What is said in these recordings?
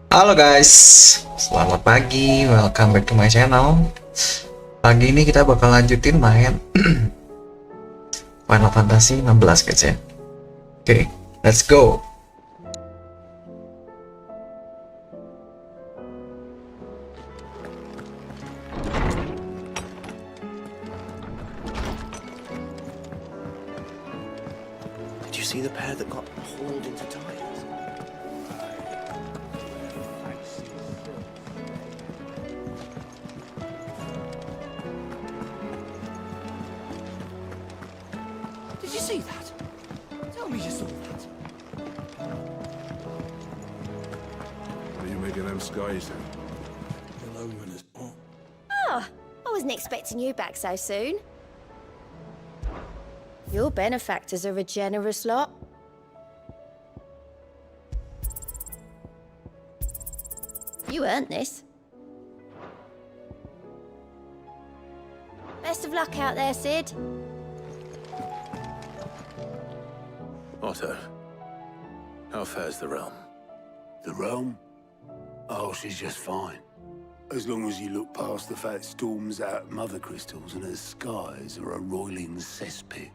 Halo guys, selamat pagi, welcome back to my channel. Pagi ini kita bakal lanjutin main Final Fantasy 16 guys ya. Oke, let's go. Did you see the pair that got hauled into tires? Did you see that? Tell me you saw that. What are you making them skies then? Hello, Winners. Oh, Oh, I wasn't expecting you back so soon. Your benefactors are a generous lot. You earned this. Best of luck out there, Sid. Otto, how fares the realm? The realm? Oh, she's just fine. As long as you look past the fat storms out mother crystals and her skies are a roiling cesspit.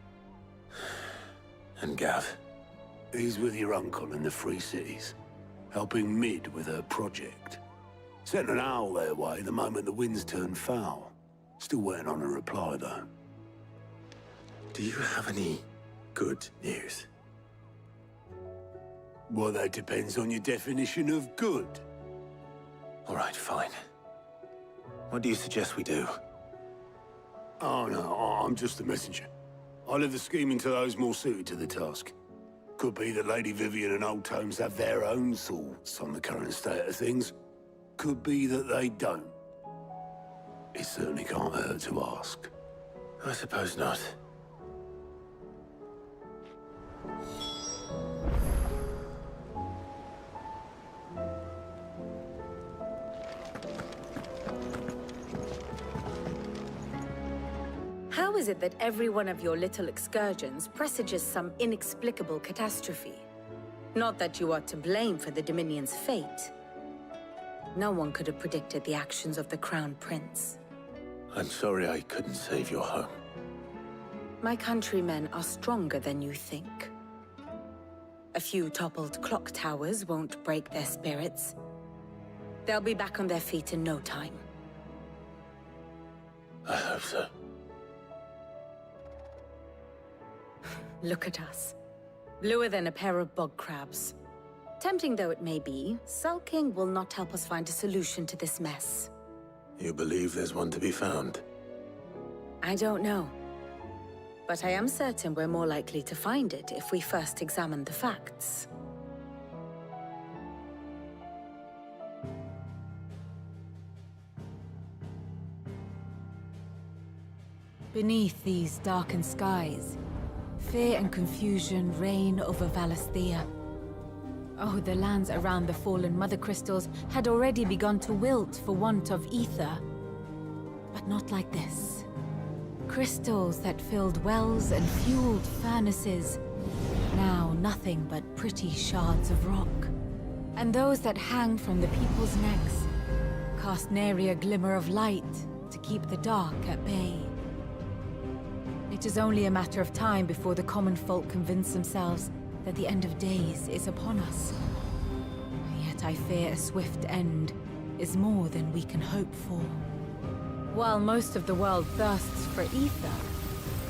And Gav? He's with your uncle in the Free Cities, helping Mid with her project. Sent an owl their way the moment the winds turned foul. Still waiting on a reply, though. Do you have any good news? Well, that depends on your definition of good. All right, fine. What do you suggest we do? Oh, no, I'm just the messenger. I leave the scheming to those more suited to the task. Could be that Lady Vivian and Old Tomes have their own thoughts on the current state of things. Could be that they don't. It certainly can't hurt to ask. I suppose not. How is it that every one of your little excursions presages some inexplicable catastrophe? Not that you are to blame for the Dominion's fate. No one could have predicted the actions of the Crown Prince. I'm sorry I couldn't save your home. My countrymen are stronger than you think. A few toppled clock towers won't break their spirits. They'll be back on their feet in no time. I hope so. Look at us. Bluer than a pair of bog crabs. Tempting though it may be, sulking will not help us find a solution to this mess. You believe there's one to be found? I don't know. But I am certain we're more likely to find it if we first examine the facts. Beneath these darkened skies, fear and confusion reign over Valisthea. Oh, the lands around the fallen mother crystals had already begun to wilt for want of ether. But not like this. Crystals that filled wells and fueled furnaces, now nothing but pretty shards of rock. And those that hang from the people's necks cast nary a glimmer of light to keep the dark at bay. It is only a matter of time before the common folk convince themselves that the end of days is upon us. Yet I fear a swift end is more than we can hope for. While most of the world thirsts for ether,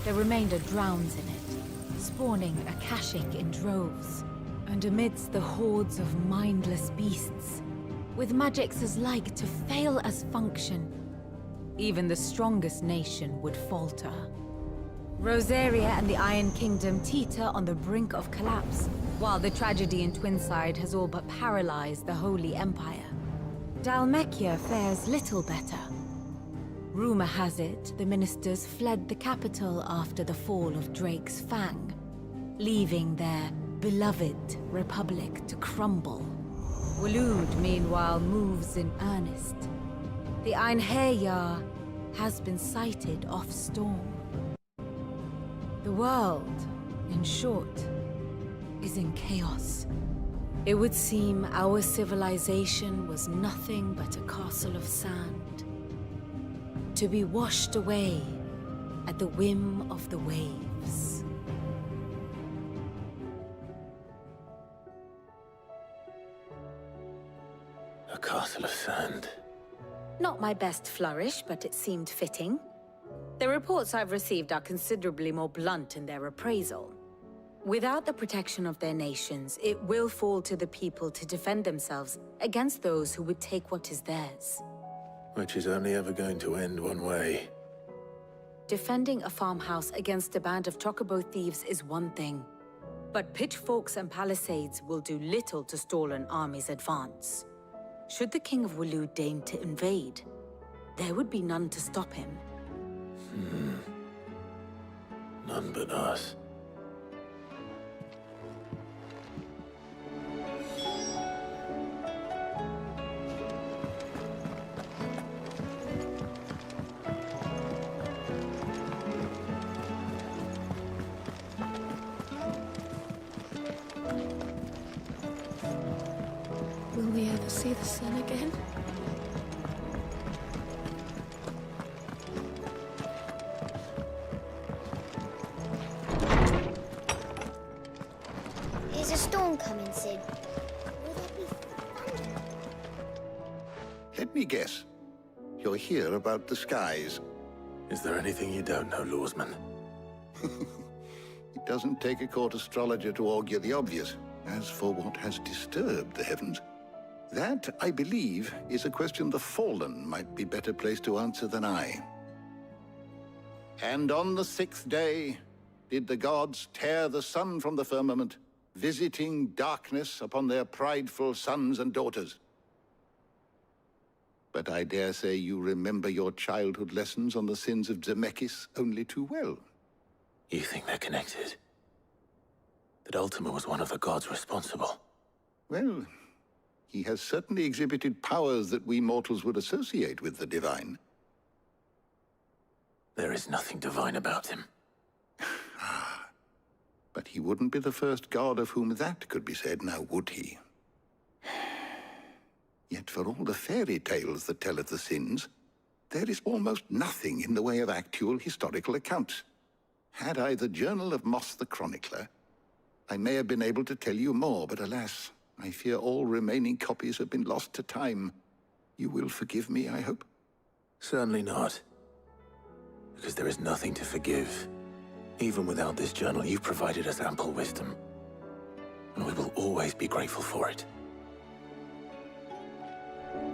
the remainder drowns in it, spawning Akashic in droves. And amidst the hordes of mindless beasts, with magics as like to fail as function, even the strongest nation would falter. Rosaria and the Iron Kingdom teeter on the brink of collapse, while the tragedy in Twinside has all but paralyzed the Holy Empire. Dalmekia fares little better. Rumor has it the ministers fled the capital after the fall of Drake's Fang, leaving their beloved republic to crumble. Waloed, meanwhile, moves in earnest. The Einherjar has been sighted off-storm. The world, in short, is in chaos. It would seem our civilization was nothing but a castle of sand, to be washed away at the whim of the waves. A castle of sand. Not my best flourish, but it seemed fitting. The reports I've received are considerably more blunt in their appraisal. Without the protection of their nations, it will fall to the people to defend themselves against those who would take what is theirs. Which is only ever going to end one way. Defending a farmhouse against a band of chocobo thieves is one thing, but pitchforks and palisades will do little to stall an army's advance. Should the King of Waloed deign to invade, there would be none to stop him. None but us. Will we ever see the sun again? Is a storm coming soon? Will there be thunder? Let me guess. You're here about the skies. Is there anything you don't know, Lawsman? It doesn't take a court astrologer to augur the obvious. As for what has disturbed the heavens, that, I believe, is a question the Fallen might be better placed to answer than I. And on the 6th day did the gods tear the sun from the firmament, visiting darkness upon their prideful sons and daughters. But I dare say you remember your childhood lessons on the sins of Zemeckis only too well. You think they're connected? That Ultima was one of the gods responsible? Well, he has certainly exhibited powers that we mortals would associate with the divine. There is nothing divine about him. But he wouldn't be the first god of whom that could be said, now would he? Yet for all the fairy tales that tell of the sins, there is almost nothing in the way of actual historical accounts. Had I the Journal of Moss the Chronicler, I may have been able to tell you more, but alas, I fear all remaining copies have been lost to time. You will forgive me, I hope? Certainly not. Because there is nothing to forgive. Even without this journal, you've provided us ample wisdom. And we will always be grateful for it.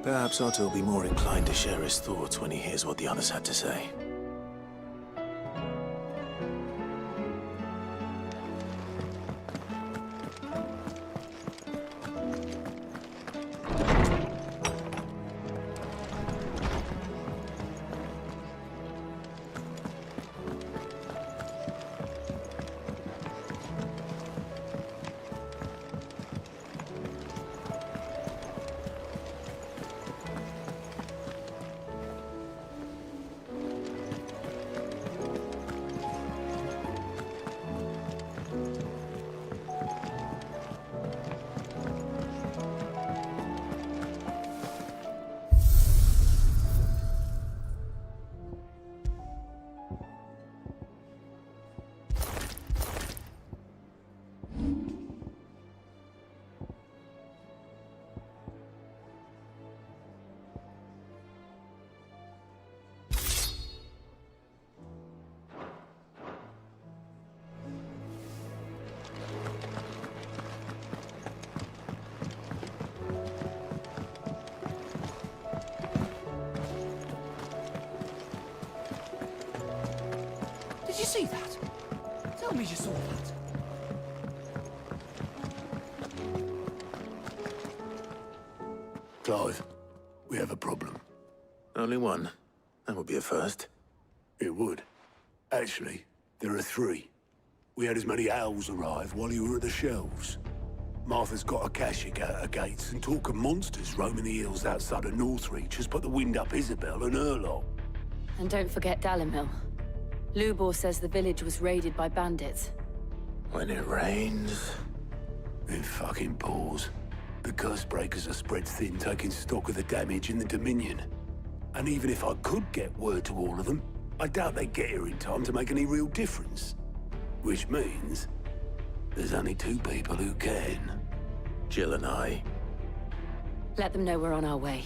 Perhaps Otto will be more inclined to share his thoughts when he hears what the others had to say. Did you see that? Tell me you saw that. Clive, we have a problem. Only one. That would be a first. It would. Actually, there are 3. We had as many owls arrive while you were at the shelves. Martha's got a Kashik at her gates, and talk of monsters roaming the hills outside of Northreach has put the wind up Isabel and her lot. And don't forget Dalimil. Lubor says the village was raided by bandits. When it rains... It fucking pours. The curse breakers are spread thin, taking stock of the damage in the Dominion. And even if I could get word to all of them, I doubt they'd get here in time to make any real difference. Which means there's only 2 people who can. Jill and I. Let them know we're on our way.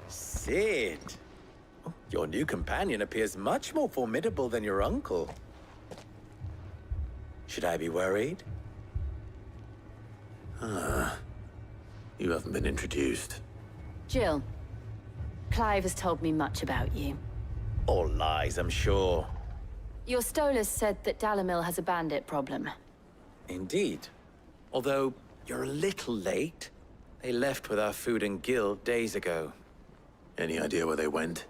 Sid! Oh, your new companion appears much more formidable than your uncle. Should I be worried? You haven't been introduced. Jill, Clive has told me much about you. All lies, I'm sure. Your Stolas said that Dalimil has a bandit problem. Indeed. Although, you're a little late. They left with our food and guild days ago. Any idea where they went?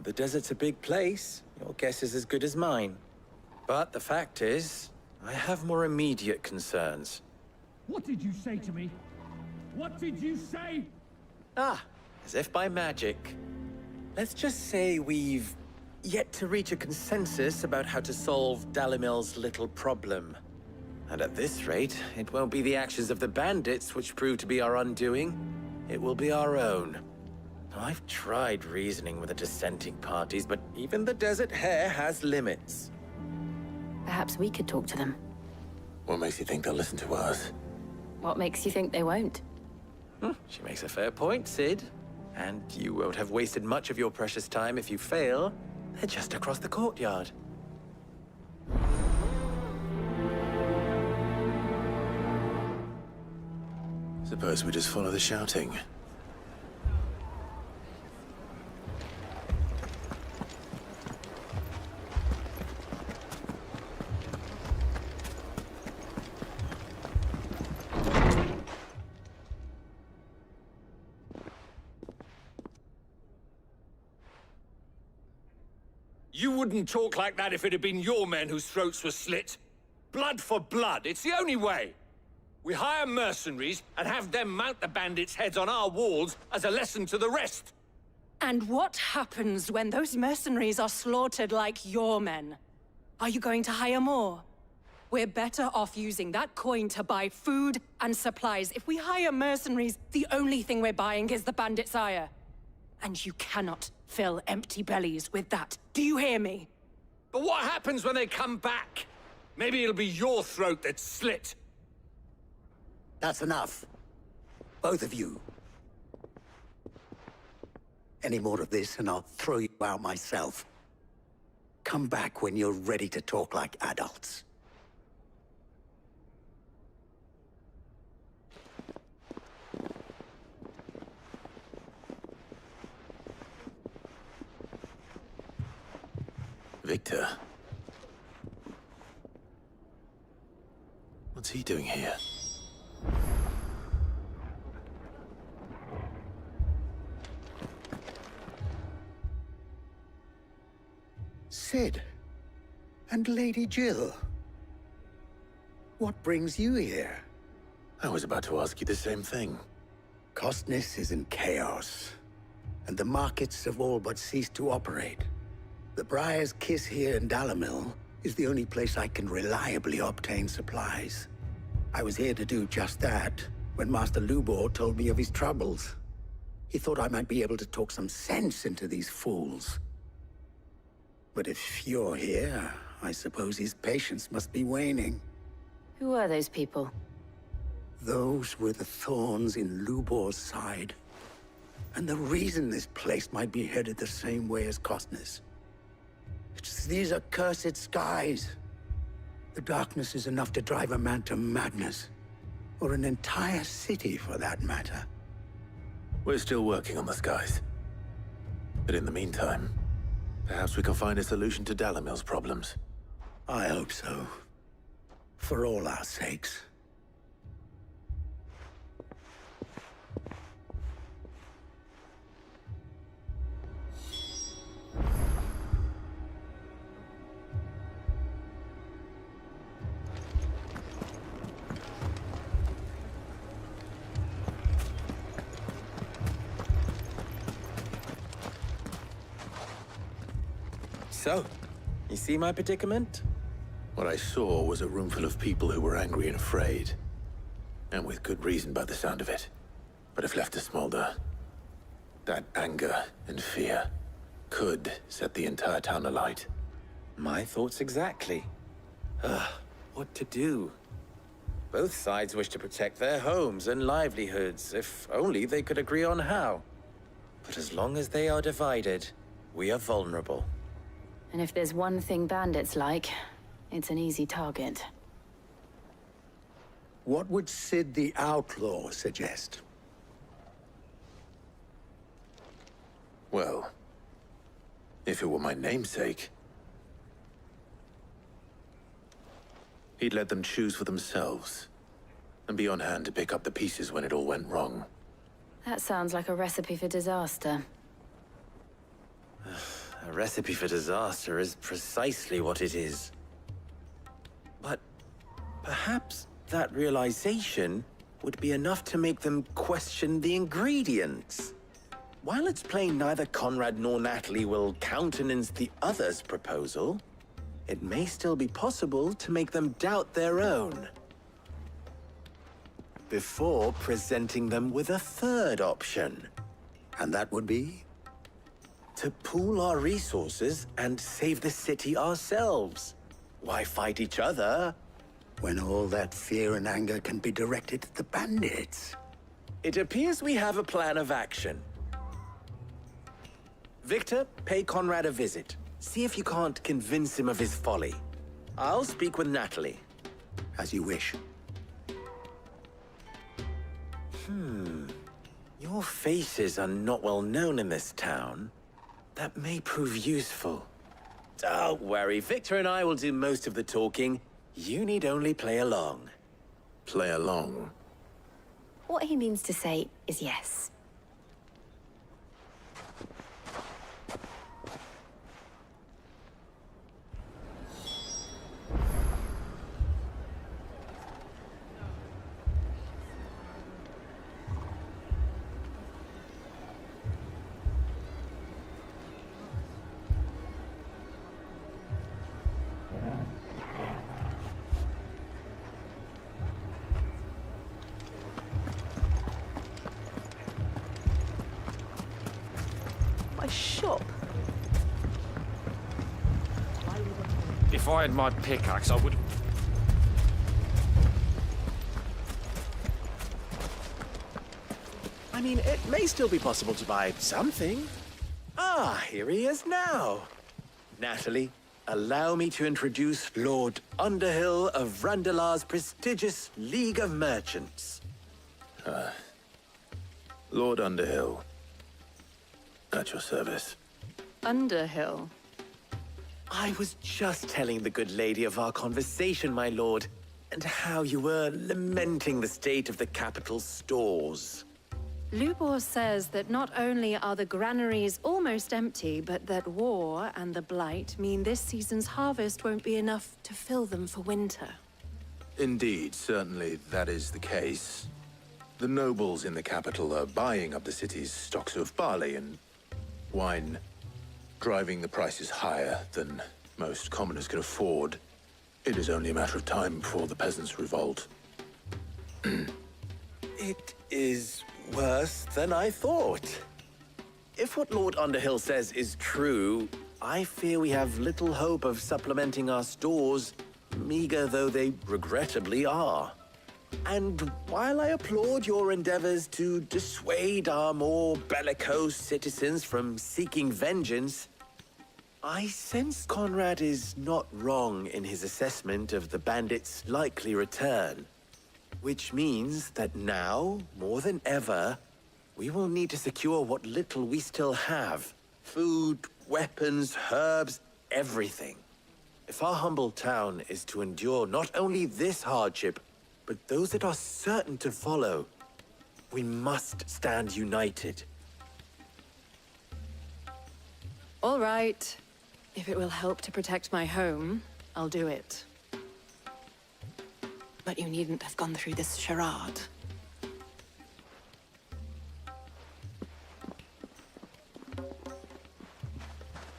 The desert's a big place. Your guess is as good as mine. But the fact is, I have more immediate concerns. What did you say to me? What did you say? Ah, as if by magic. Let's just say we've yet to reach a consensus about how to solve Dalimil's little problem. And at this rate, it won't be the actions of the bandits which prove to be our undoing. It will be our own. I've tried reasoning with the dissenting parties, but even the Desert Hare has limits. Perhaps we could talk to them. What makes you think they'll listen to us? What makes you think they won't? She makes a fair point, Sid. And you won't have wasted much of your precious time if you fail. They're just across the courtyard. Suppose we just follow the shouting. You wouldn't talk like that if it had been your men whose throats were slit. Blood for blood, it's the only way. We hire mercenaries and have them mount the bandits' heads on our walls as a lesson to the rest. And what happens when those mercenaries are slaughtered like your men? Are you going to hire more? We're better off using that coin to buy food and supplies. If we hire mercenaries, the only thing we're buying is the bandits' ire. And you cannot fill empty bellies with that. Do you hear me? But what happens when they come back? Maybe it'll be your throat that's slit. That's enough. Both of you. Any more of this and I'll throw you out myself. Come back when you're ready to talk like adults. Victor? What's he doing here? Sid. And Lady Jill. What brings you here? I was about to ask you the same thing. Costness is in chaos, and the markets have all but ceased to operate. The Briar's Kiss here in Dalimil is the only place I can reliably obtain supplies. I was here to do just that when Master Lubor told me of his troubles. He thought I might be able to talk some sense into these fools. But if you're here, I suppose his patience must be waning. Who are those people? Those were the thorns in Lubor's side. And the reason this place might be headed the same way as Costness. It's these accursed skies. The darkness is enough to drive a man to madness. Or an entire city, for that matter. We're still working on the skies. But in the meantime, perhaps we can find a solution to Dalimil's problems. I hope so. For all our sakes. So, you see my predicament? What I saw was a room full of people who were angry and afraid. And with good reason by the sound of it. But if left to smolder, that anger and fear could set the entire town alight. My thoughts exactly. What to do? Both sides wish to protect their homes and livelihoods, if only they could agree on how. But as long as they are divided, we are vulnerable. And if there's one thing bandits like, it's an easy target. What would Sid the Outlaw suggest? Well, if it were my namesake, he'd let them choose for themselves, and be on hand to pick up the pieces when it all went wrong. That sounds like a recipe for disaster. A recipe for disaster is precisely what it is. But perhaps that realization would be enough to make them question the ingredients. While it's plain neither Conrad nor Natalie will countenance the other's proposal, it may still be possible to make them doubt their own. Before presenting them with a third option. And that would be? To pool our resources and save the city ourselves. Why fight each other? When all that fear and anger can be directed at the bandits. It appears we have a plan of action. Victor, pay Conrad a visit. See if you can't convince him of his folly. I'll speak with Natalie. As you wish. Your faces are not well known in this town. That may prove useful. Don't worry, Victor and I will do most of the talking. You need only play along. Play along? What he means to say is yes. Shop. If I had my pickaxe, I would... I mean, it may still be possible to buy something. Ah, here he is now. Natalie, allow me to introduce Lord Underhill of Randalar's prestigious League of Merchants. Lord Underhill. At your service. Underhill? I was just telling the good lady of our conversation, my lord, and how you were lamenting the state of the capital's stores. Lubor says that not only are the granaries almost empty, but that war and the Blight mean this season's harvest won't be enough to fill them for winter. Indeed, certainly that is the case. The nobles in the capital are buying up the city's stocks of barley and wine, driving the prices higher than most commoners can afford. It is only a matter of time before the peasants revolt. It is worse than I thought. If what Lord Underhill says is true, I fear we have little hope of supplementing our stores, meager though they regrettably are. And while I applaud your endeavors to dissuade our more bellicose citizens from seeking vengeance, I sense Conrad is not wrong in his assessment of the bandits' likely return. Which means that now, more than ever, we will need to secure what little we still have. Food, weapons, herbs, everything. If our humble town is to endure not only this hardship, but those that are certain to follow, we must stand united. All right. If it will help to protect my home, I'll do it. But you needn't have gone through this charade.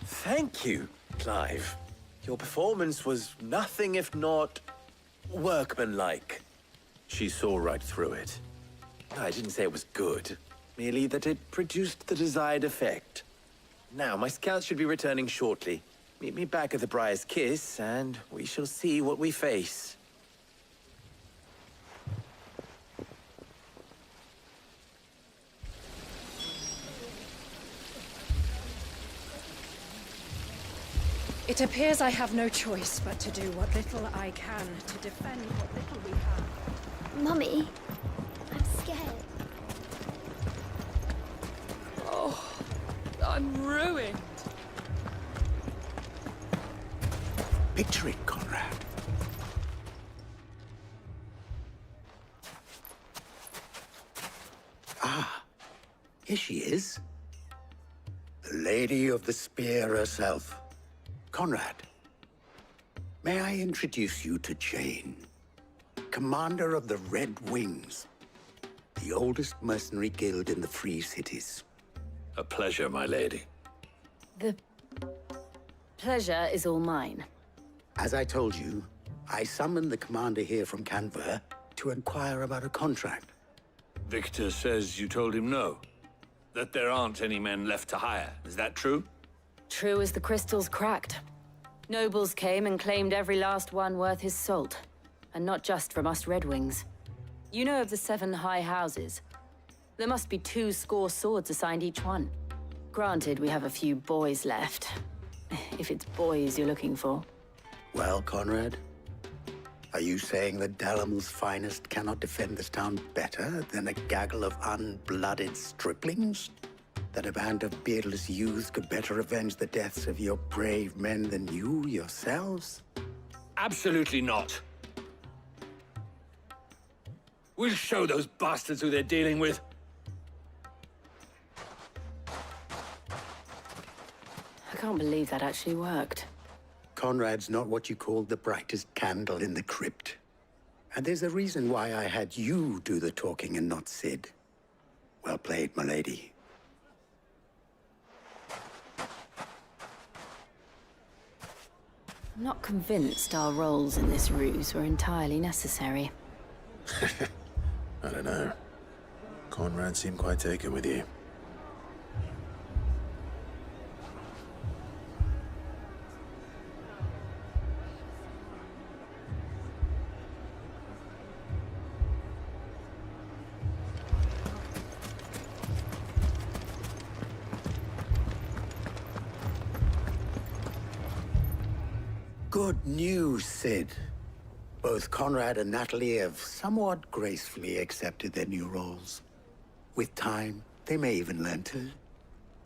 Thank you, Clive. Your performance was nothing if not workmanlike. She saw right through it. I didn't say it was good, merely that it produced the desired effect. Now, my scouts should be returning shortly. Meet me back at the Briar's Kiss, and we shall see what we face. It appears I have no choice but to do what little I can to defend what little we have. Mummy, I'm scared. Oh, I'm ruined. Picture it, Conrad. Ah, here she is. The Lady of the Spear herself. Conrad, may I introduce you to Jane, commander of the Red Wings, the oldest mercenary guild in the Free Cities. A pleasure, my lady. The pleasure is all mine. As I told you, I summoned the commander here from Canver to inquire about a contract. Victor says you told him no. That there aren't any men left to hire. Is that true? True as the crystals cracked. Nobles came and claimed every last one worth his salt. And not just from us Red Wings. You know of the 7 high houses. There must be 2 swords assigned each one. Granted, we have a few boys left. If it's boys you're looking for. Well, Conrad, are you saying that Dalamel's finest cannot defend this town better than a gaggle of unblooded striplings? That a band of beardless youths could better avenge the deaths of your brave men than you yourselves? Absolutely not. We'll show those bastards who they're dealing with. I can't believe that actually worked. Conrad's not what you called the brightest candle in the crypt. And there's a reason why I had you do the talking and not Sid. Well played, my lady. I'm not convinced our roles in this ruse were entirely necessary. I don't know. Conrad seemed quite taken with you. Good news, Sid. Both Conrad and Natalie have somewhat gracefully accepted their new roles. With time, they may even learn to...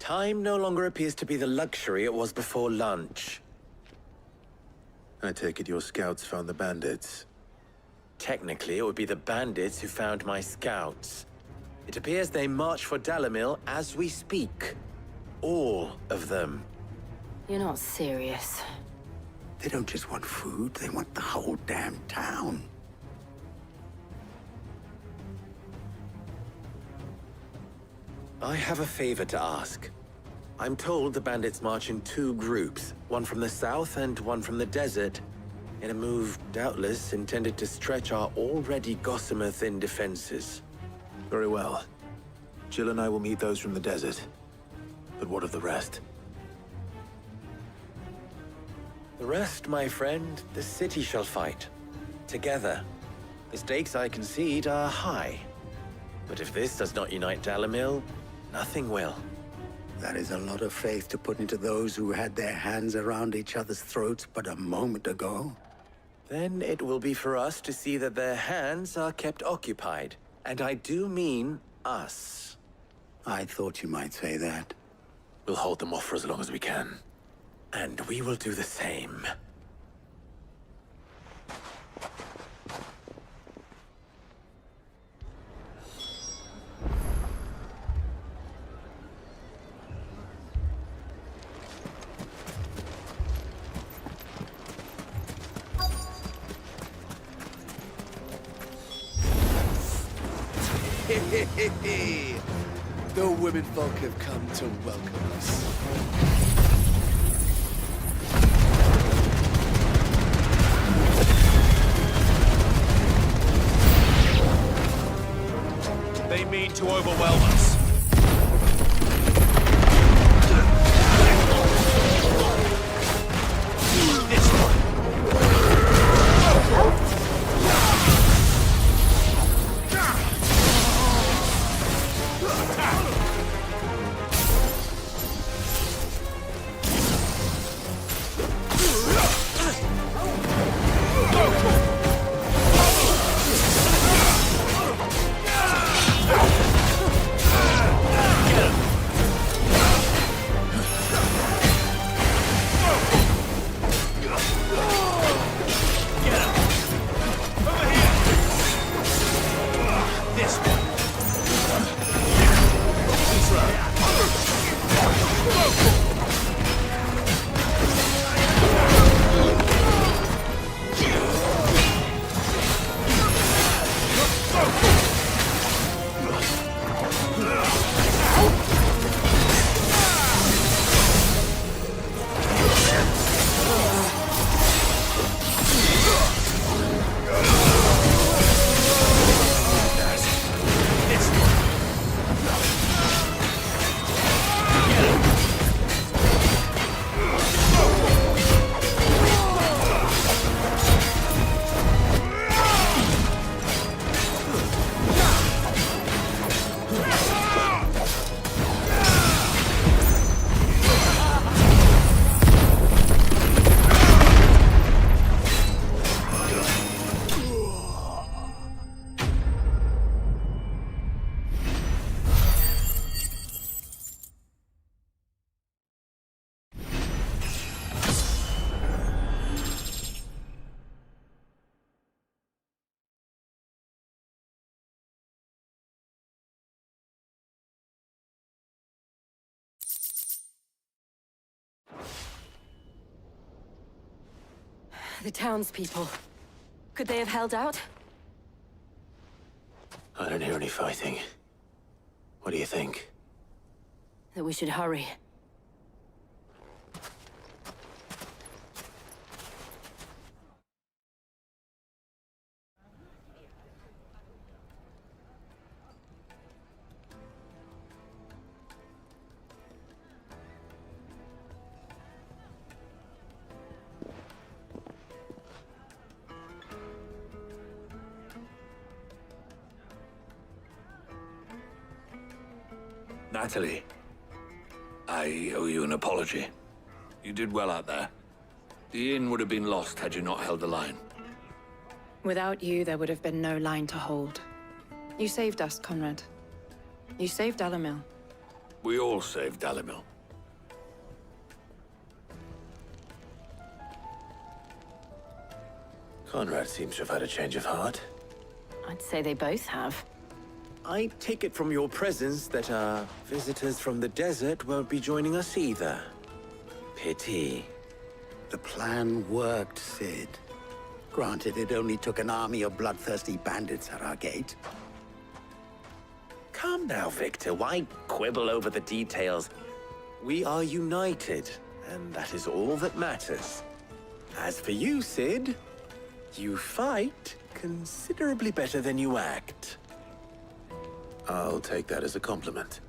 Time no longer appears to be the luxury it was before lunch. I take it your scouts found the bandits. Technically, it would be the bandits who found my scouts. It appears they march for Dalimil as we speak. All of them. You're not serious. They don't just want food, they want the whole damn town. I have a favor to ask. I'm told the bandits march in 2 groups, one from the south and one from the desert, in a move doubtless intended to stretch our already gossamer-thin defenses. Very well. Jill and I will meet those from the desert. But what of the rest? The rest, my friend, the city shall fight. Together. The stakes, I concede, are high. But if this does not unite Dalimil, nothing will. That is a lot of faith to put into those who had their hands around each other's throats but a moment ago. Then it will be for us to see that their hands are kept occupied. And I do mean us. I thought you might say that. We'll hold them off for as long as we can. And we will do the same. The women folk have come to welcome us. They mean to overwhelm us. This one. The townspeople. Could they have held out? I don't hear any fighting. What do you think? That we should hurry. Natalie, I owe you an apology. You did well out there. The inn would have been lost had you not held the line. Without you, there would have been no line to hold. You saved us, Conrad. You saved Dalimil. We all saved Dalimil. Conrad seems to have had a change of heart. I'd say they both have. I take it from your presence that our visitors from the desert won't be joining us either. Pity. The plan worked, Sid. Granted, it only took an army of bloodthirsty bandits at our gate. Calm now, Victor. Why quibble over the details? We are united, and that is all that matters. As for you, Sid, you fight considerably better than you act. I'll take that as a compliment.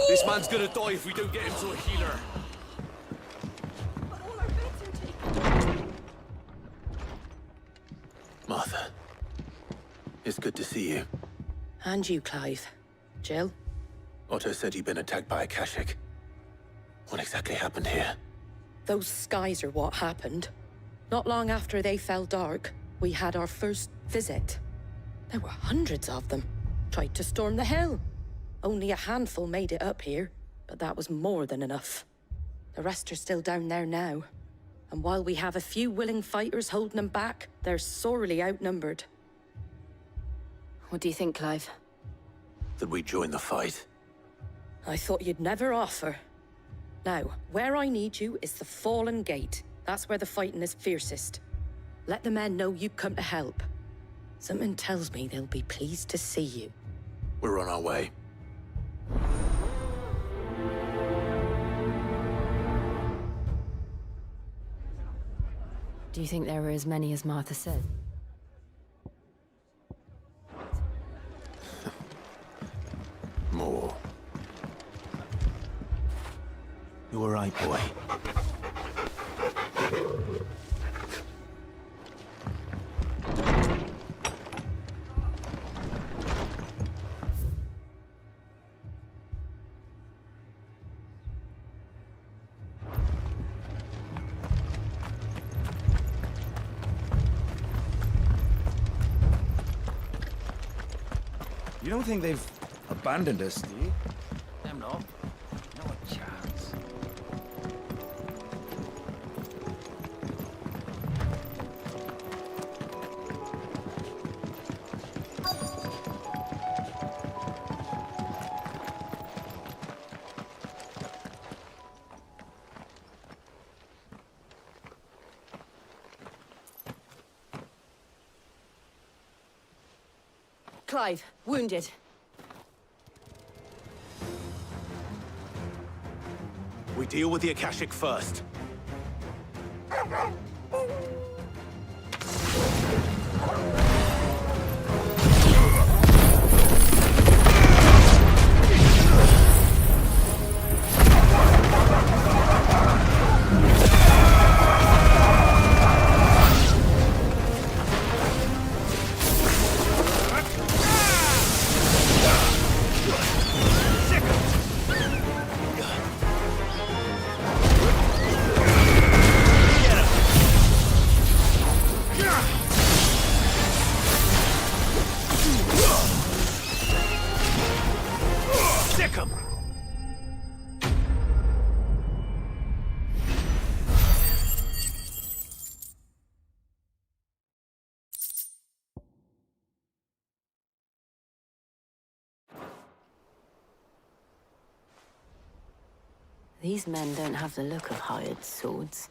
This man's gonna die if we don't get him to a healer. Martha, it's good to see you. And you, Clive. Jill? Otto said you'd been attacked by a Kashik. What exactly happened here? Those skies are what happened. Not long after they fell dark, we had our first visit. There were hundreds of them. Tried to storm the hill. Only a handful made it up here, but that was more than enough. The rest are still down there now. And while we have a few willing fighters holding them back, they're sorely outnumbered. What do you think, Clive? That we join the fight? I thought you'd never offer. Now, where I need you is the Fallen Gate. That's where the fighting is fiercest. Let the men know you come to help. Something tells me they'll be pleased to see you. We're on our way. Do you think there were as many as Martha said? More. You all right, boy? You don't think they've abandoned us, do you? Them not. Not a chance. Clive, wounded. We deal with the Akashic first. These men don't have the look of hired swords.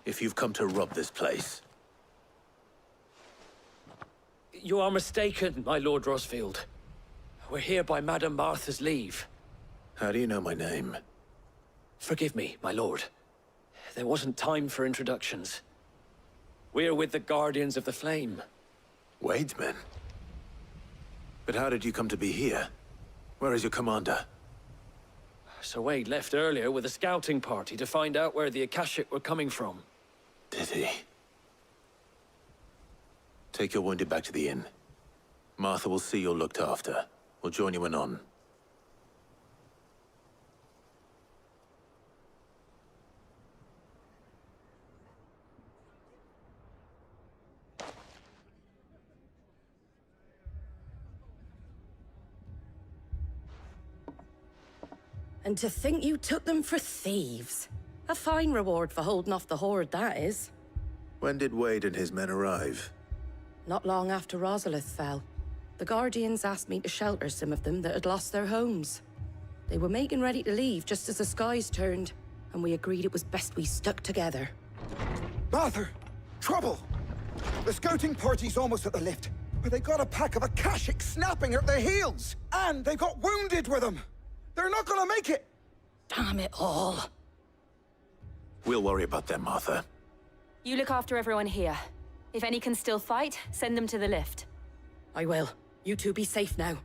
If you've come to rob this place, You are mistaken, my Lord Rosfield. We're here by Madame Martha's leave. how do you know my name? Forgive me, my lord. There wasn't time for introductions. We're with the Guardians of the Flame. Wade's men? But how did you come to be here? Where is your commander? Sir Wade left earlier with a scouting party to find out where the Akashic were coming from. Did he? Take your wounded back to the inn. Martha will see you're looked after. We'll join you anon. And to think you took them for thieves. A fine reward for holding off the horde, that is. When did Wade and his men arrive? Not long after Rosalith fell. The Guardians asked me to shelter some of them that had lost their homes. They were making ready to leave just as the skies turned, and we agreed it was best we stuck together. Martha! Trouble! The scouting party's almost at the lift, but they got a pack of Akashic snapping at their heels! And they got wounded with them! They're not gonna make it! Damn it all. We'll worry about them, Martha. You look after everyone here. If any can still fight, send them to the lift. I will. You two be safe now.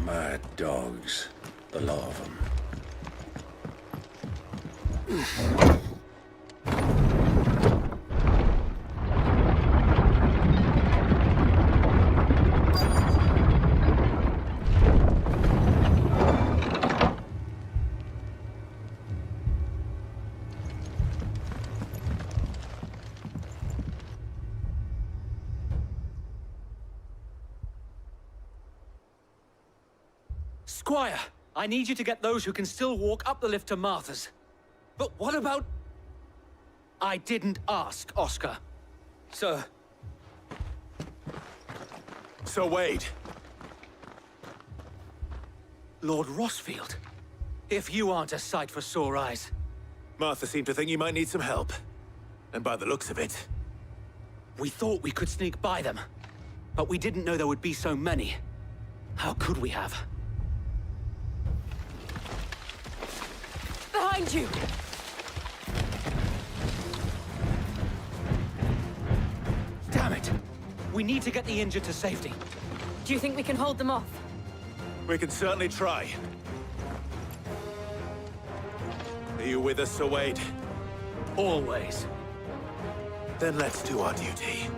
Mad dogs. The law of them. Squire, I need you to get those who can still walk up the lift to Martha's. But what about... I didn't ask, Oscar. Sir. Sir Wade. Lord Rosfield. If you aren't a sight for sore eyes. Martha seemed to think you might need some help. And by the looks of it... We thought we could sneak by them. But we didn't know there would be so many. How could we have? Behind you! Damn it! We need to get the injured to safety. Do you think we can hold them off? We can certainly try. Are you with us, Sir Wade? Always. Then let's do our duty.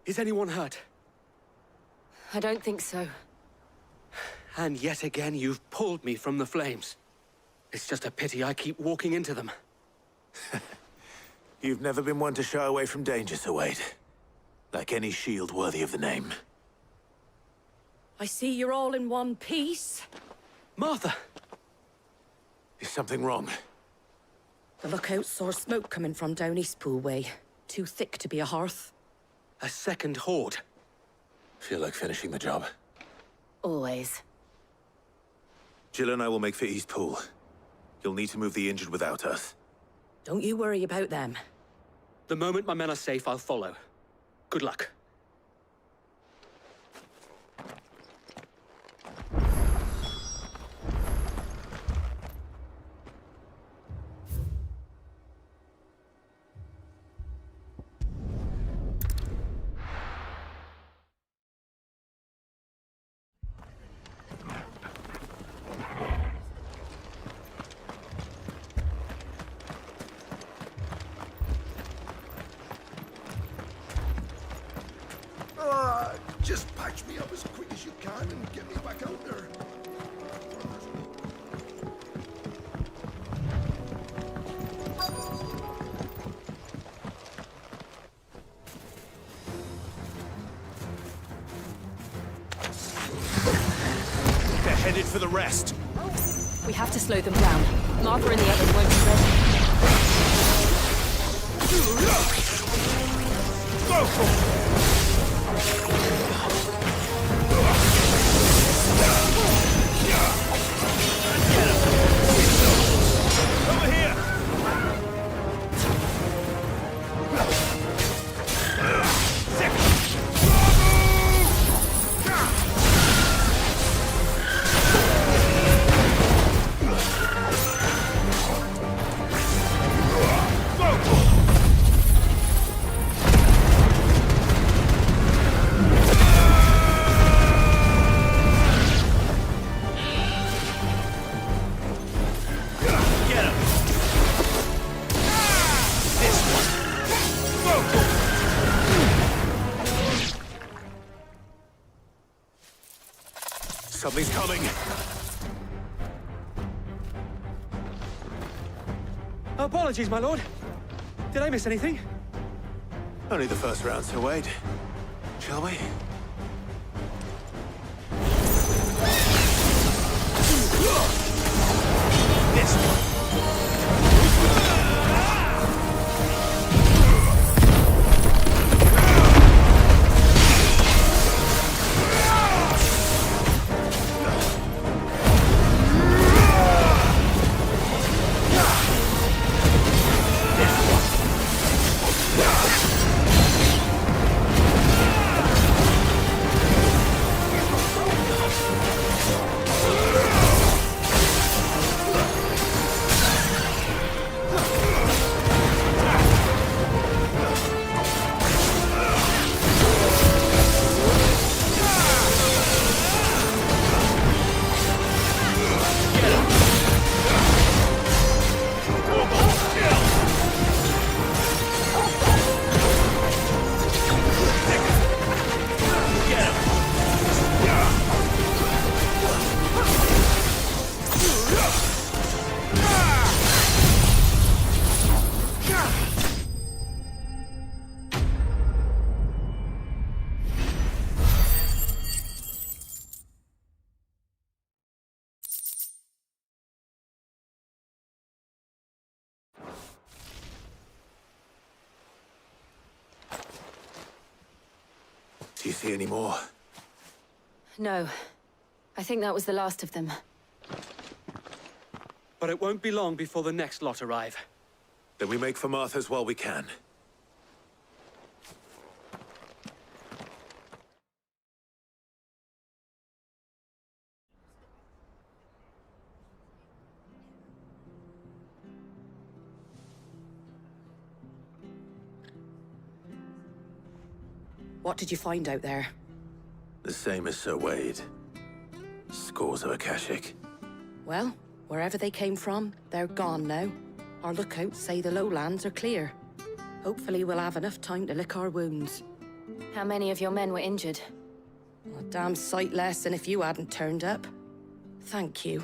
Is anyone hurt? I don't think so. And yet again, you've pulled me from the flames. It's just a pity I keep walking into them. You've never been one to shy away from danger, Sir Wade. Like any shield worthy of the name. I see you're all in one piece. Martha! Is something wrong? The lookout saw smoke coming from down Eastpool way. Too thick to be a hearth. A second horde. Feel like finishing the job. Always. Jill and I will make for Eastpool. You'll need to move the injured without us. Don't you worry about them. The moment my men are safe, I'll follow. Good luck. Just patch me up as quick as you can and get me back out there. They're headed for the rest. We have to slow them down. Martha and the others won't be ready. Go for it! Over here! Something's coming. Apologies, my lord. Did I miss anything? Only the first round, Sir Wade. Shall we? This one. Do you see any more? No. I think that was the last of them. But it won't be long before the next lot arrive. Then we make for Martha's while we can. What did you find out there? The same as Sir Wade. Scores of Akashic. Well, wherever they came from, they're gone now. Our lookouts say the lowlands are clear. Hopefully we'll have enough time to lick our wounds. How many of your men were injured? A damn sight less than if you hadn't turned up. Thank you.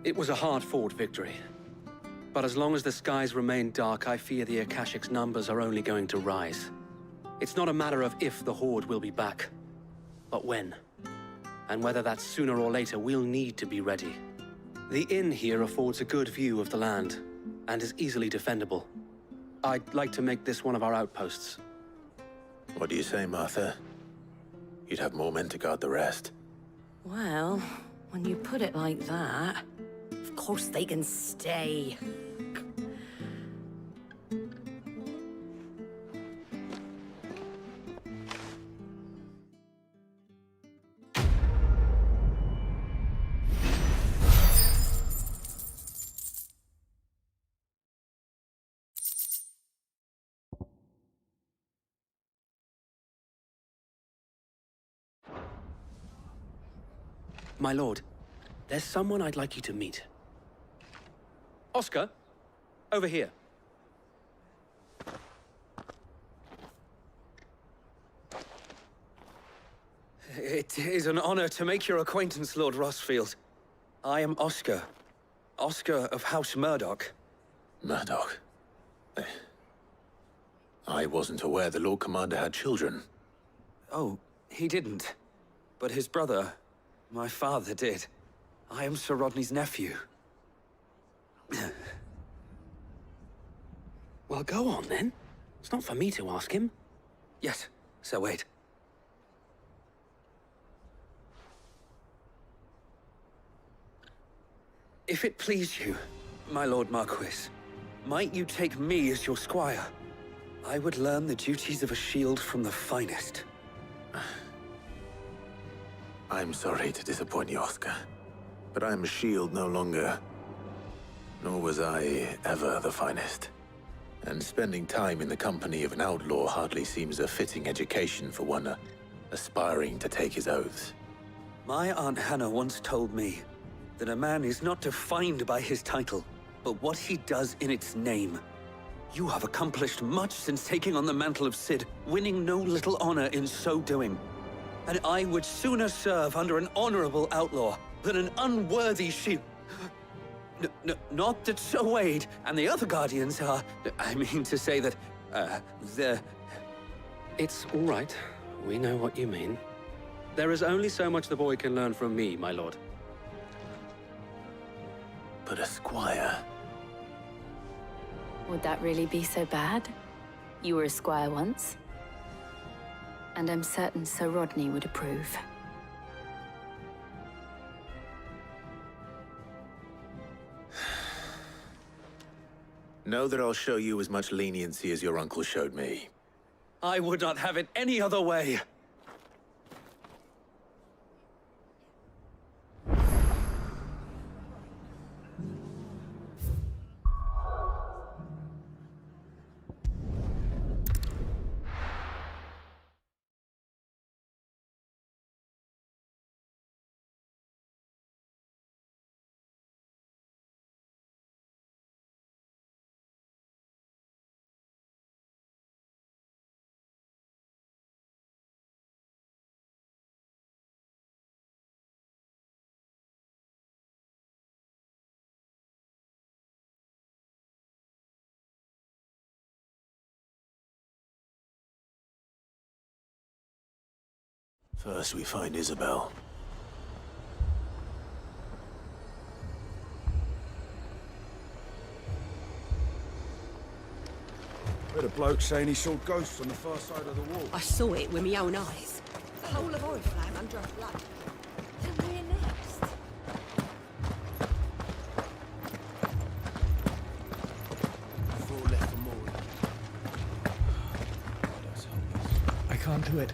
It was a hard-fought victory. But as long as the skies remain dark, I fear the Akashic's numbers are only going to rise. It's not a matter of if the Horde will be back, but when. And whether that's sooner or later, we'll need to be ready. The inn here affords a good view of the land, and is easily defendable. I'd like to make this one of our outposts. What do you say, Martha? You'd have more men to guard the rest. Well, when you put it like that, of course they can stay. My lord, there's someone I'd like you to meet. Oscar, over here. It is an honor to make your acquaintance, Lord Rossfield. I am Oscar. Oscar of House Murdoch. Murdoch? I wasn't aware the Lord Commander had children. Oh, he didn't. But his brother, my father, did. I am Sir Rodney's nephew. Well, go on, then. It's not for me to ask him. Yes, Sir Wade. If it please you, my Lord Marquis, might you take me as your squire? I would learn the duties of a shield from the finest. I'm sorry to disappoint you, Oscar, but I'm a shield no longer. Nor was I ever the finest. And spending time in the company of an outlaw hardly seems a fitting education for one aspiring to take his oaths. My Aunt Hannah once told me that a man is not defined by his title, but what he does in its name. You have accomplished much since taking on the mantle of Cid, winning no little honor in so doing. And I would sooner serve under an honorable outlaw than an unworthy shield. Not that Sir Wade and the other Guardians are... I mean to say that, they're... It's all right. We know what you mean. There is only so much the boy can learn from me, my lord. But a squire... Would that really be so bad? You were a squire once. And I'm certain Sir Rodney would approve. Know that I'll show you as much leniency as your uncle showed me. I would not have it any other way. First we find Isabel. Heard a bloke saying he saw ghosts on the far side of the wall. I saw it with my own eyes. The whole of Oriflamme under a flood. Then we're next. Four left for more. I can't do it.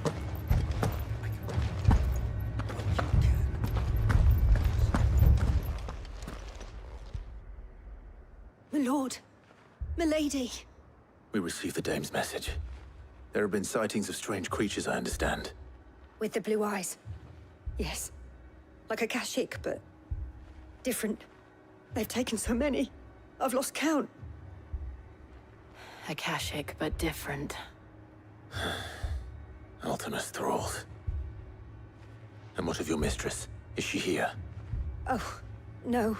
My lord, milady. We received the dame's message. There have been sightings of strange creatures, I understand. With the blue eyes. Yes. Like a Kashik, but different. They've taken so many. I've lost count. Akashic, but different. Ultimus thralls. And what of your mistress? Is she here? Oh, no.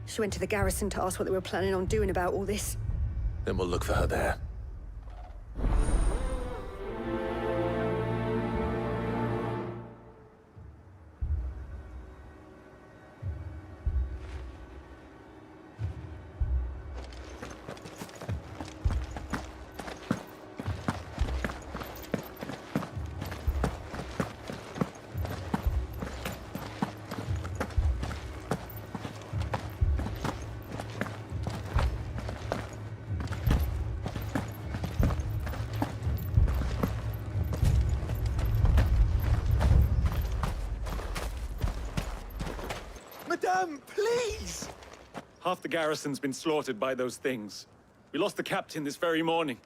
She went to the garrison to ask what they were planning on doing about all this. Then we'll look for her there. Madame, please! Half the garrison's been slaughtered by those things. We lost the captain this very morning.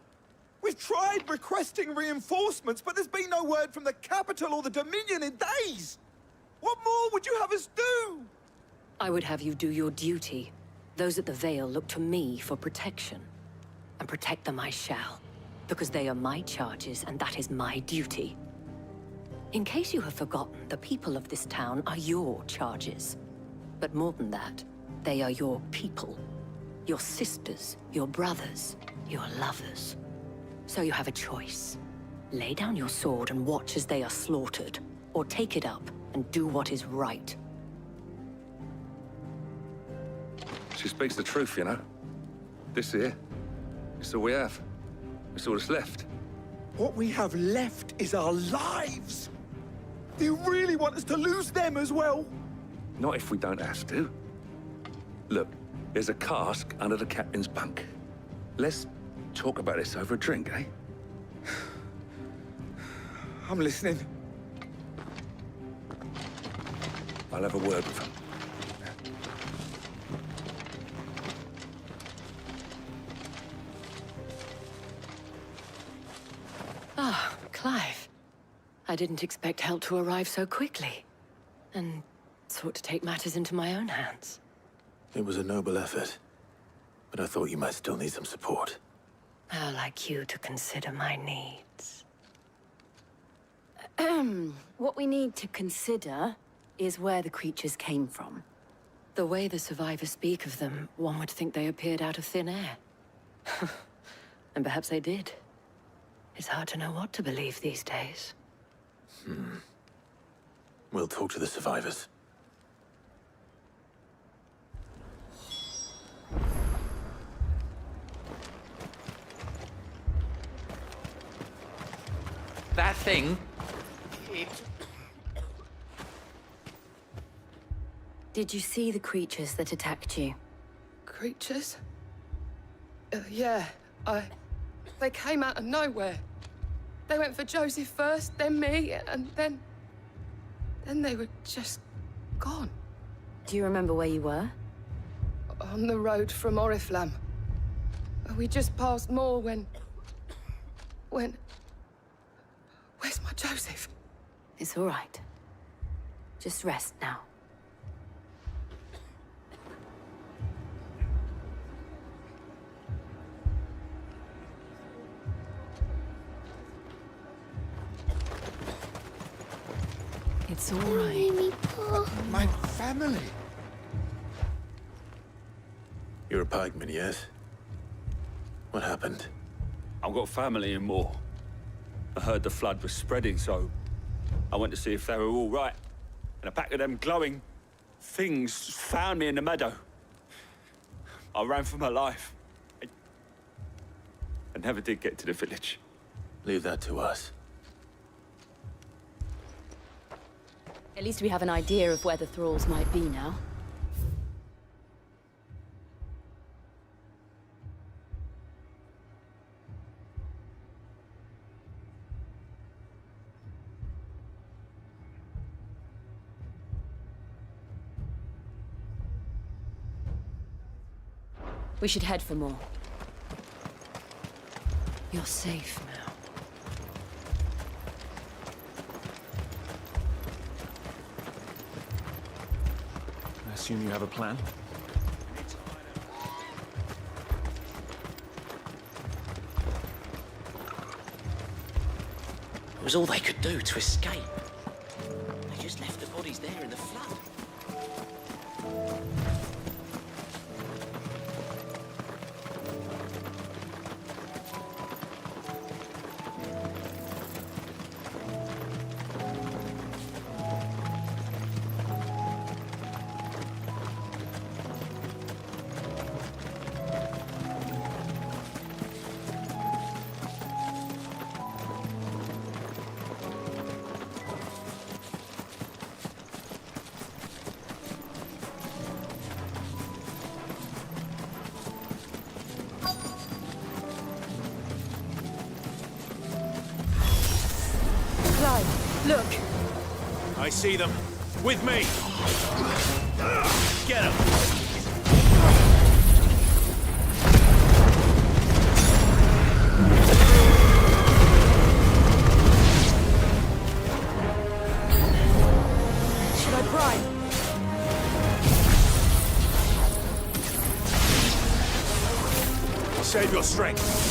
We've tried requesting reinforcements, but there's been no word from the capital or the Dominion in days! What more would you have us do? I would have you do your duty. Those at the Vale look to me for protection. And protect them I shall. Because they are my charges, and that is my duty. In case you have forgotten, the people of this town are your charges. But more than that, they are your people. Your sisters, your brothers, your lovers. So you have a choice. Lay down your sword and watch as they are slaughtered, or take it up and do what is right. She speaks the truth, you know. This here, it's all we have. It's all that's left. What we have left is our lives! Do you really want us to lose them as well? Not if we don't have to. Look, there's a cask under the captain's bunk. Let's talk about this over a drink, eh? I'm listening. I'll have a word with him. Ah, Clive. I didn't expect help to arrive so quickly. And sought to take matters into my own hands. It was a noble effort, but I thought you might still need some support. How like you to consider my needs. What we need to consider is where the creatures came from. The way the survivors speak of them, one would think they appeared out of thin air. And perhaps they did. It's hard to know what to believe these days. We'll talk to the survivors. That thing. Did you see the creatures that attacked you? Creatures? Yeah, They came out of nowhere. They went for Joseph first, then me, and then they were just gone. Do you remember where you were? On the road from Oriflamme. We just passed Moor when... Where's my Joseph? It's all right. Just rest now. It's all right. My family. You're a pikeman, yes? What happened? I've got family in Moor. I heard the flood was spreading, so I went to see if they were all right. And a pack of them glowing things found me in the meadow. I ran for my life. I never did get to the village. Leave that to us. At least we have an idea of where the thralls might be now. We should head for more. You're safe now. I assume you have a plan? was all they could do to escape. They just left the bodies there in the flood. Look! I see them. With me! Get them! Should I bribe? Save your strength.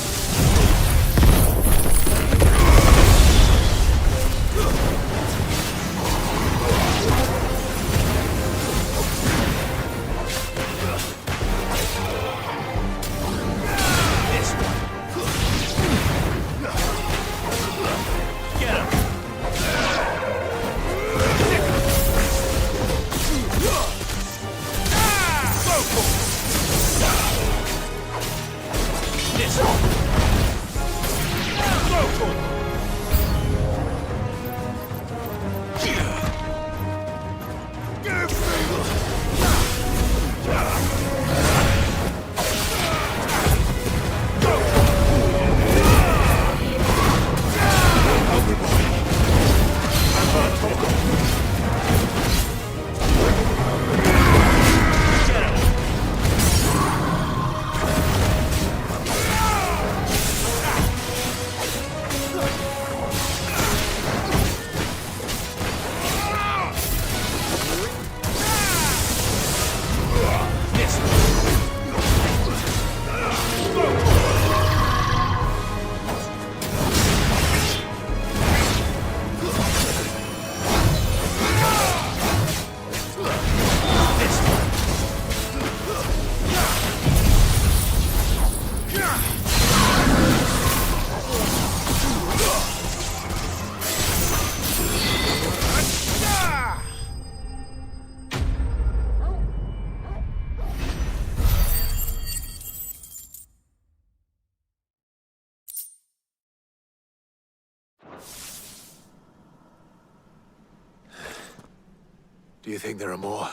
Do you think there are more?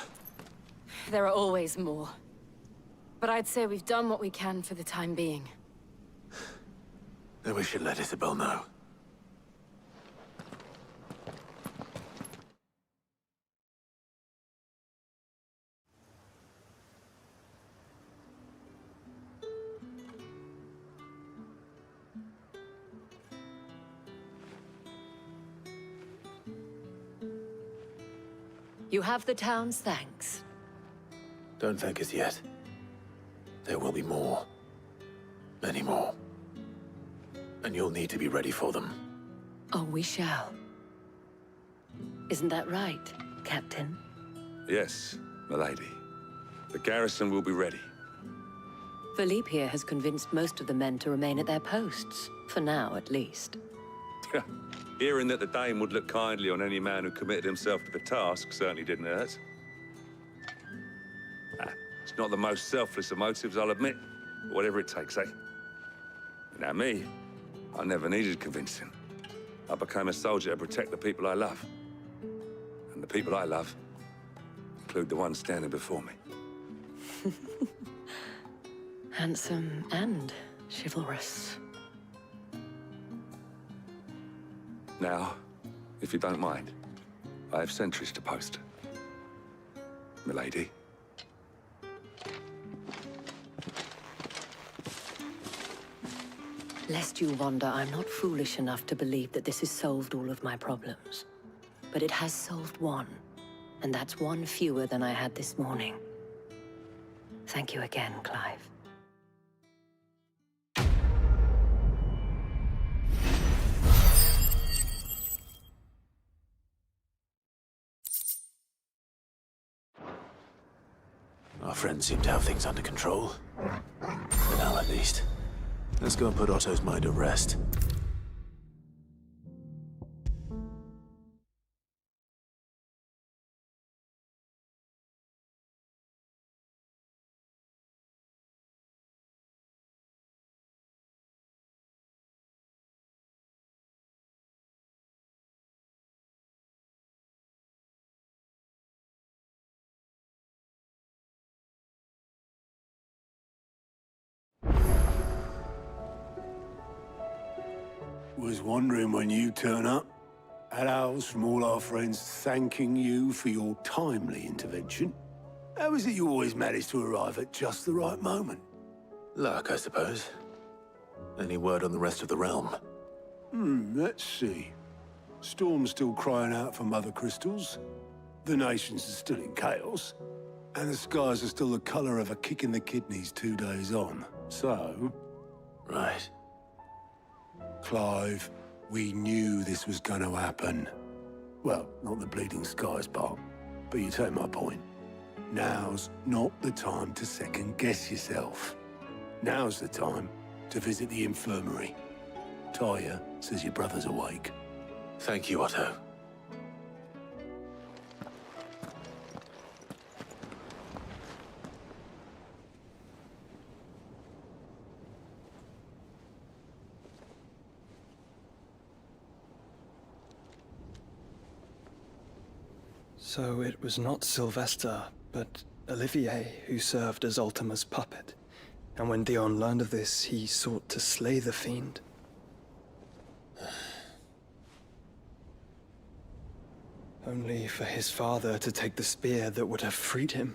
There are always more. But I'd say we've done what we can for the time being. Then we should let Isabel know. You have the town's thanks. Don't thank us yet. There will be more. Many more. And you'll need to be ready for them. Oh, we shall. Isn't that right, Captain? Yes, milady. The garrison will be ready. Philippe here has convinced most of the men to remain at their posts. For now, at least. Hearing that the Dame would look kindly on any man who committed himself to the task certainly didn't hurt. It's not the most selfless of motives, I'll admit. But whatever it takes, eh? Now me, I never needed convincing. I became a soldier to protect the people I love. And the people I love include the ones standing before me. Handsome and chivalrous. Now, if you don't mind, I have sentries to post. Milady. Lest you wonder, I'm not foolish enough to believe that this has solved all of my problems. But it has solved one, and that's one fewer than I had this morning. Thank you again, Clive. friends seem to have things under control. For now, at least. Let's go and put Otto's mind at rest. Was wondering when you turn up. Had owls from all our friends thanking you for your timely intervention. How is it you always manage to arrive at just the right moment? Luck, I suppose. Any word on the rest of the realm? Let's see. Storm's still crying out for mother crystals. The nations are still in chaos. And the skies are still the color of a kick in the kidneys 2 days on. So... Right. Clive, we knew this was going to happen. Well, not the bleeding skies part, but you take my point. Now's not the time to second-guess yourself. Now's the time to visit the infirmary. Talia says your brother's awake. Thank you, Otto. So it was not Sylvester, but Olivier who served as Ultima's puppet. And when Dion learned of this, he sought to slay the fiend. Only for his father to take the spear that would have freed him.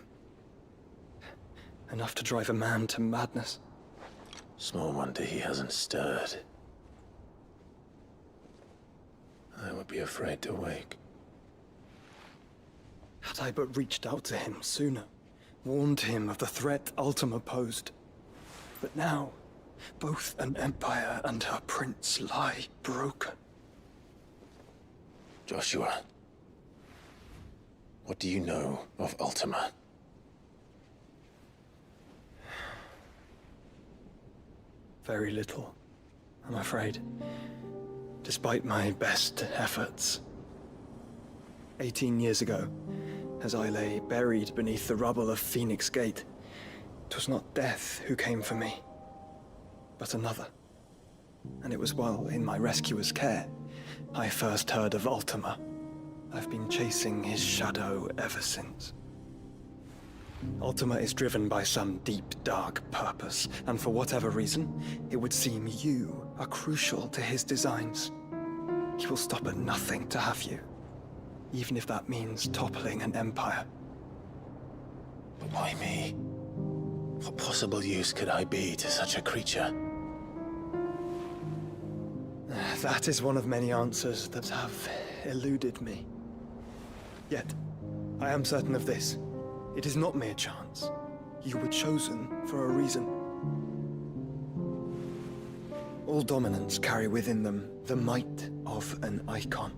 Enough to drive a man to madness. Small wonder he hasn't stirred. I would be afraid to wake. Had I but reached out to him sooner, warned him of the threat Ultima posed. But now, both an empire and her prince lie broken. Joshua, what do you know of Ultima? Very little, I'm afraid. Despite my best efforts. 18 years ago, as I lay buried beneath the rubble of Phoenix Gate, 'twas not death who came for me, but another. And it was while in my rescuer's care, I first heard of Ultima. I've been chasing his shadow ever since. Ultima is driven by some deep, dark purpose, and for whatever reason, it would seem you are crucial to his designs. He will stop at nothing to have you, even if that means toppling an empire. But why me? What possible use could I be to such a creature? That is one of many answers that have eluded me. Yet, I am certain of this. It is not mere chance. You were chosen for a reason. All dominants carry within them the might of an icon.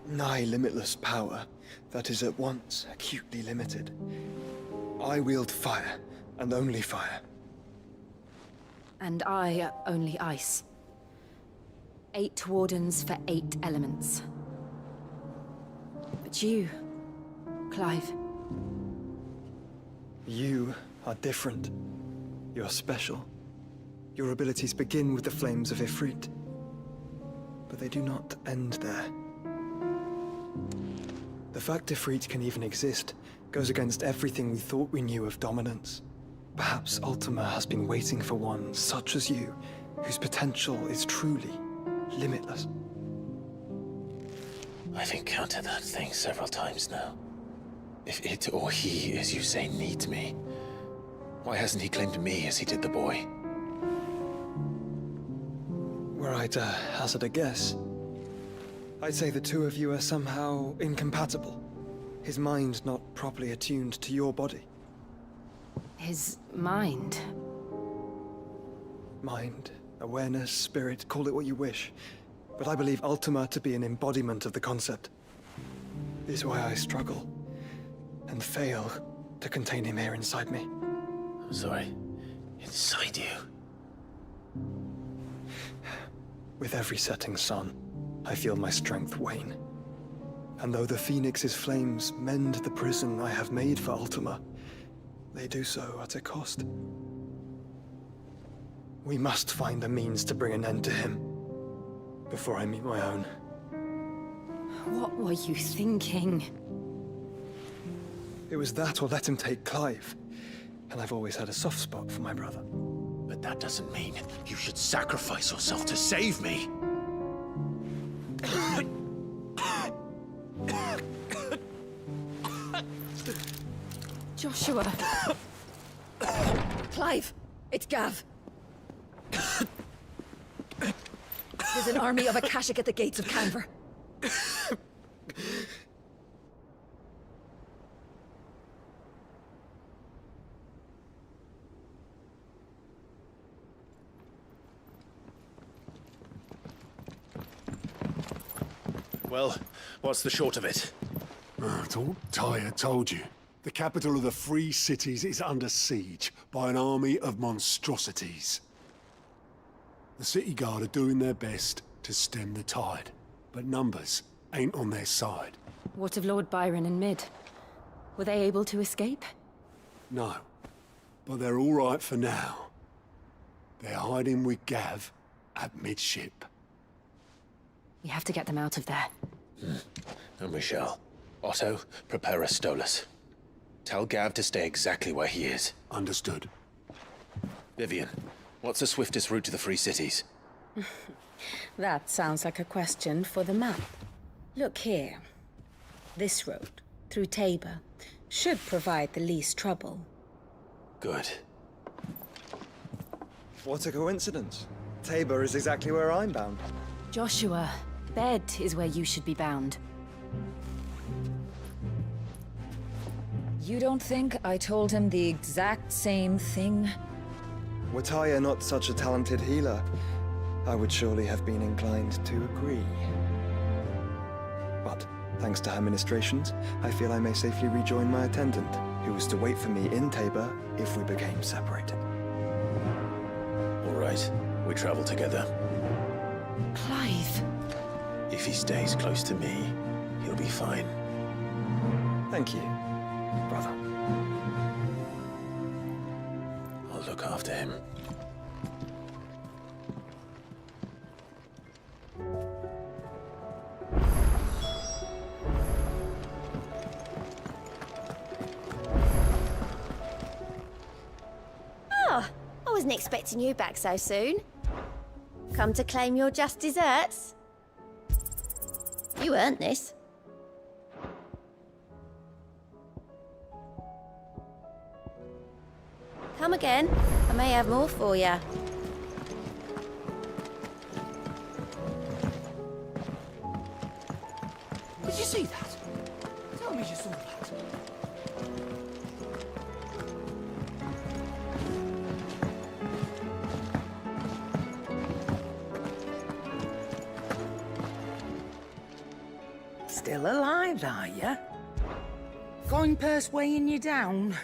Nigh limitless power that is at once acutely limited. I wield fire, and only fire. And I only ice. 8 wardens for 8 elements. But you, Clive. You are different. You're special. Your abilities begin with the flames of Ifrit. But they do not end there. The fact Ifrit can even exist goes against everything we thought we knew of dominance. Perhaps Ultima has been waiting for one such as you, whose potential is truly limitless. I've encountered that thing several times now. If it or he, as you say, needs me, why hasn't he claimed me as he did the boy? Were I to hazard a guess, I'd say the two of you are somehow incompatible. His mind not properly attuned to your body. His mind? Mind, awareness, spirit, call it what you wish. But I believe Ultima to be an embodiment of the concept. This is why I struggle and fail to contain him here inside me. I'm sorry. Inside you? With every setting sun, I feel my strength wane. And though the Phoenix's flames mend the prison I have made for Ultima, they do so at a cost. We must find a means to bring an end to him before I meet my own. What were you thinking? It was that or let him take Clive. And I've always had a soft spot for my brother. But that doesn't mean you should sacrifice yourself to save me. Joshua. Clive, it's Gav. There's an army of Akashic at the gates of Canver. Well, what's the short of it? Tyre told you. The capital of the Free Cities is under siege by an army of monstrosities. The city guard are doing their best to stem the tide, but numbers ain't on their side. What of Lord Byron and Mid? Were they able to escape? No, but they're all right for now. They're hiding with Gav at midship. We have to get them out of there. And we shall. Otto, prepare a Stolas. Tell Gav to stay exactly where he is. Understood. Vivian, what's the swiftest route to the Free Cities? That sounds like a question for the map. Look here. This road, through Tabor, should provide the least trouble. Good. What a coincidence. Tabor is exactly where I'm bound. Joshua, Bed is where you should be bound. You don't think I told him the exact same thing? Were Tyre not such a talented healer, I would surely have been inclined to agree. But, thanks to her ministrations, I feel I may safely rejoin my attendant, who was to wait for me in Tabor if we became separated. All right, we travel together. Clive. If he stays close to me, he'll be fine. Thank you, brother. I'll look after him. Oh, I wasn't expecting you back so soon. Come to claim your just desserts? You earned this. Come again. I may have more for you. Did you see that? Tell me you saw that. Still alive, are you? Coin purse weighing you down?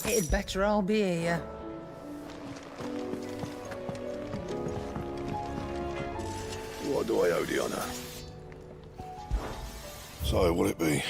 It'd better all be here. What do I owe the honor? So, what'll it be?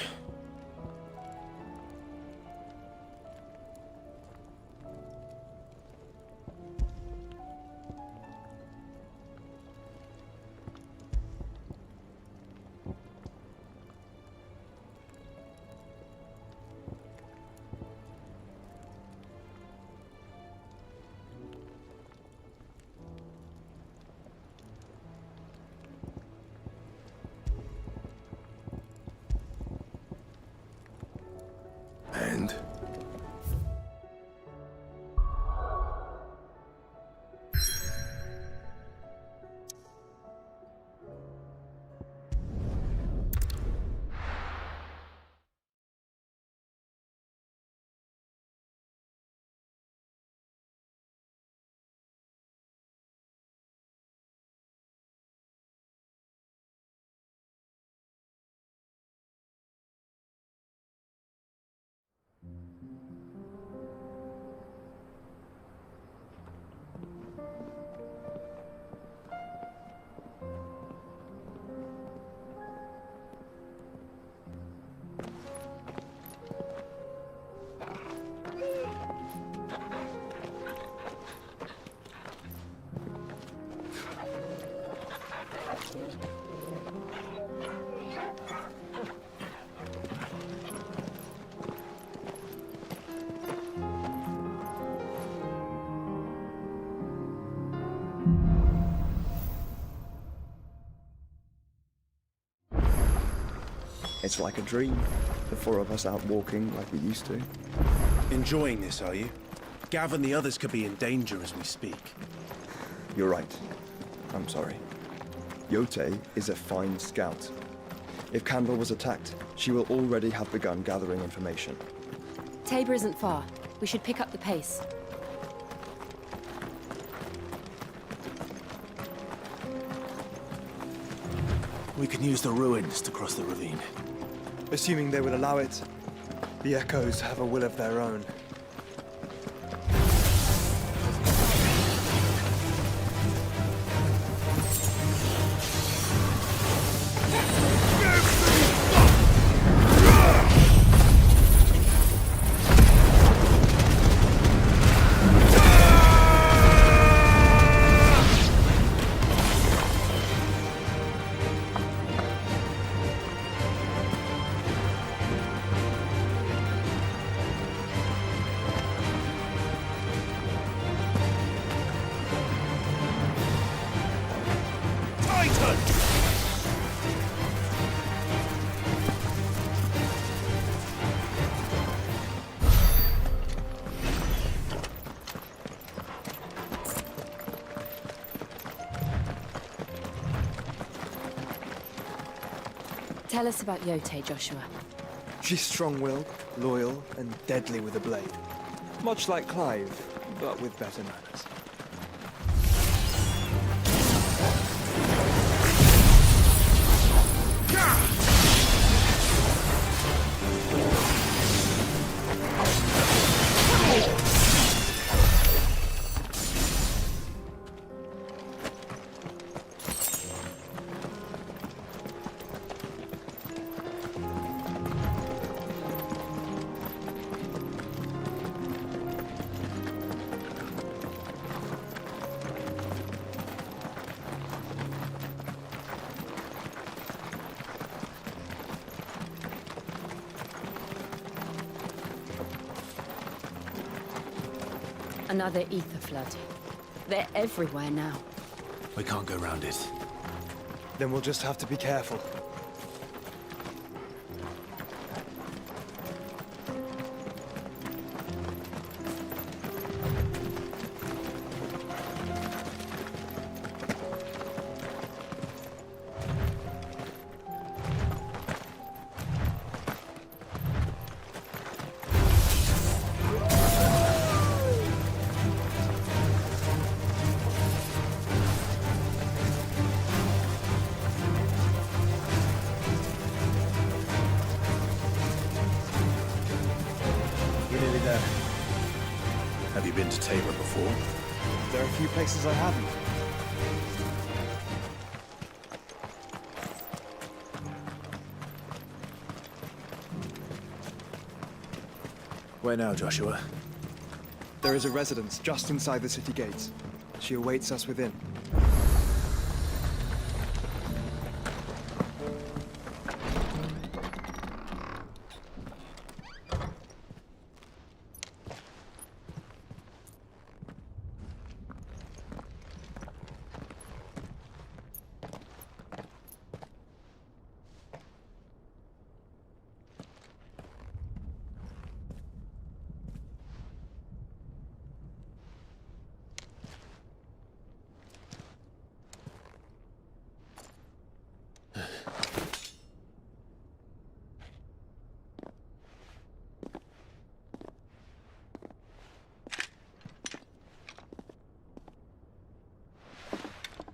It's like a dream. The four of us out walking like we used to. Enjoying this, are you? Gav and the others could be in danger as we speak. You're right. I'm sorry. Yote is a fine scout. If Candle was attacked, she will already have begun gathering information. Tabor isn't far. We should pick up the pace. We can use the ruins to cross the ravine. Assuming they will allow it. The Echoes have a will of their own. Tell us about Yote, Joshua. She's strong-willed, loyal, and deadly with a blade. Much like Clive, but with better manners. Another ether flood. They're everywhere now. We can't go round it. Then we'll just have to be careful. Have you been to Tabor before? There are a few places I haven't. Where now, Joshua? There is a residence just inside the city gates. She awaits us within.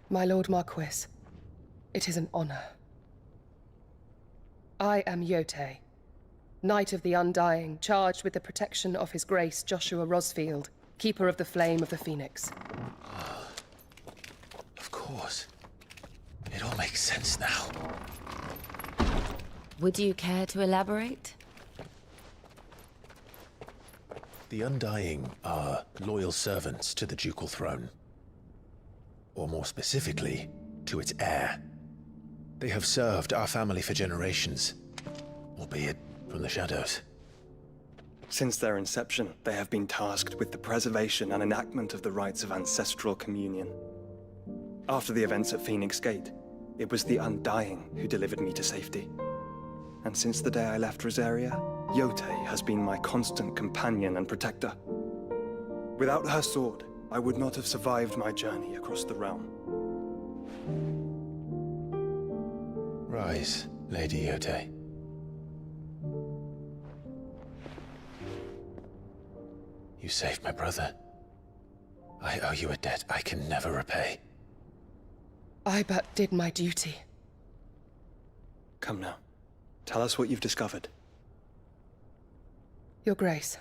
My Lord Marquis, it is an honor. I am Yote, Knight of the Undying, charged with the protection of His Grace Joshua Rosfield, Keeper of the Flame of the Phoenix. Of course. It all makes sense now. Would you care to elaborate? The Undying are loyal servants to the ducal throne. Or more specifically, to its heir. They have served our family for generations, albeit from the shadows. Since their inception, they have been tasked with the preservation and enactment of the rites of ancestral communion. After the events at Phoenix Gate, it was the Undying who delivered me to safety. And since the day I left Rosaria, Yotei has been my constant companion and protector. Without her sword, I would not have survived my journey across the realm. Rise, Lady Yotei. You saved my brother. I owe you a debt I can never repay. I but did my duty. Come now. Tell us what you've discovered. Your Grace.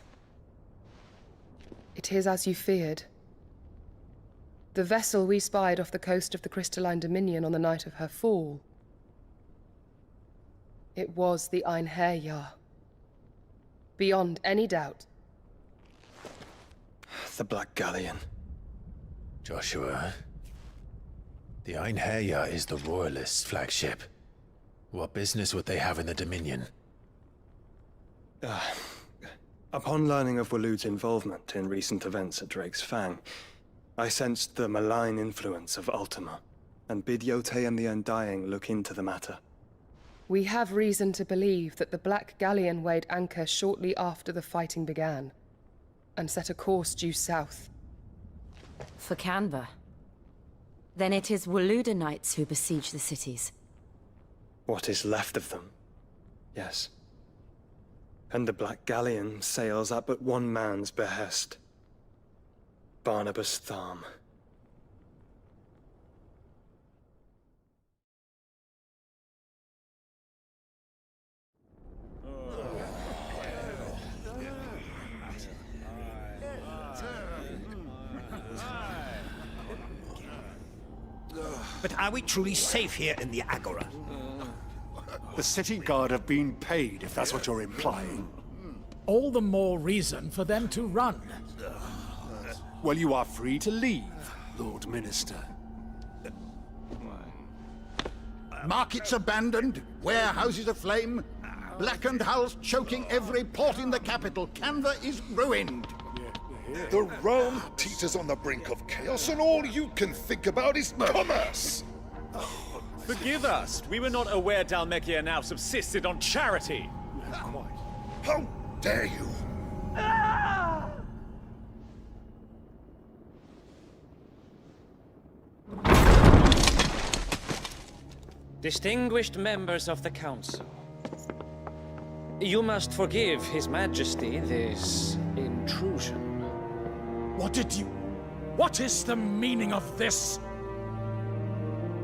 It is as you feared. The vessel we spied off the coast of the Crystalline Dominion on the night of her fall. It was the Einherjar. Beyond any doubt. The Black Galleon. Joshua, the Einherjar is the Royalists' flagship. What business would they have in the Dominion? Upon learning of Waloed's involvement in recent events at Drake's Fang, I sensed the malign influence of Ultima, and bid Yotei and the Undying look into the matter. We have reason to believe that the Black Galleon weighed anchor shortly after the fighting began, and set a course due south. For Canva. Then it is Waloed knights who besiege the cities. What is left of them, yes. And the Black Galleon sails at but one man's behest. Barnabas Tharm. But are we truly safe here in the Agora? The city guard have been paid, if that's what you're implying. All the more reason for them to run. Well, you are free to leave, Lord Minister. Markets abandoned, warehouses aflame, blackened hulls choking every port in the capital. Canva is ruined. The realm teeters on the brink of chaos, and all you can think about is commerce! Forgive us. We were not aware Dhalmekia now subsisted on charity. How dare you! Distinguished members of the Council, you must forgive His Majesty this intrusion. What is the meaning of this?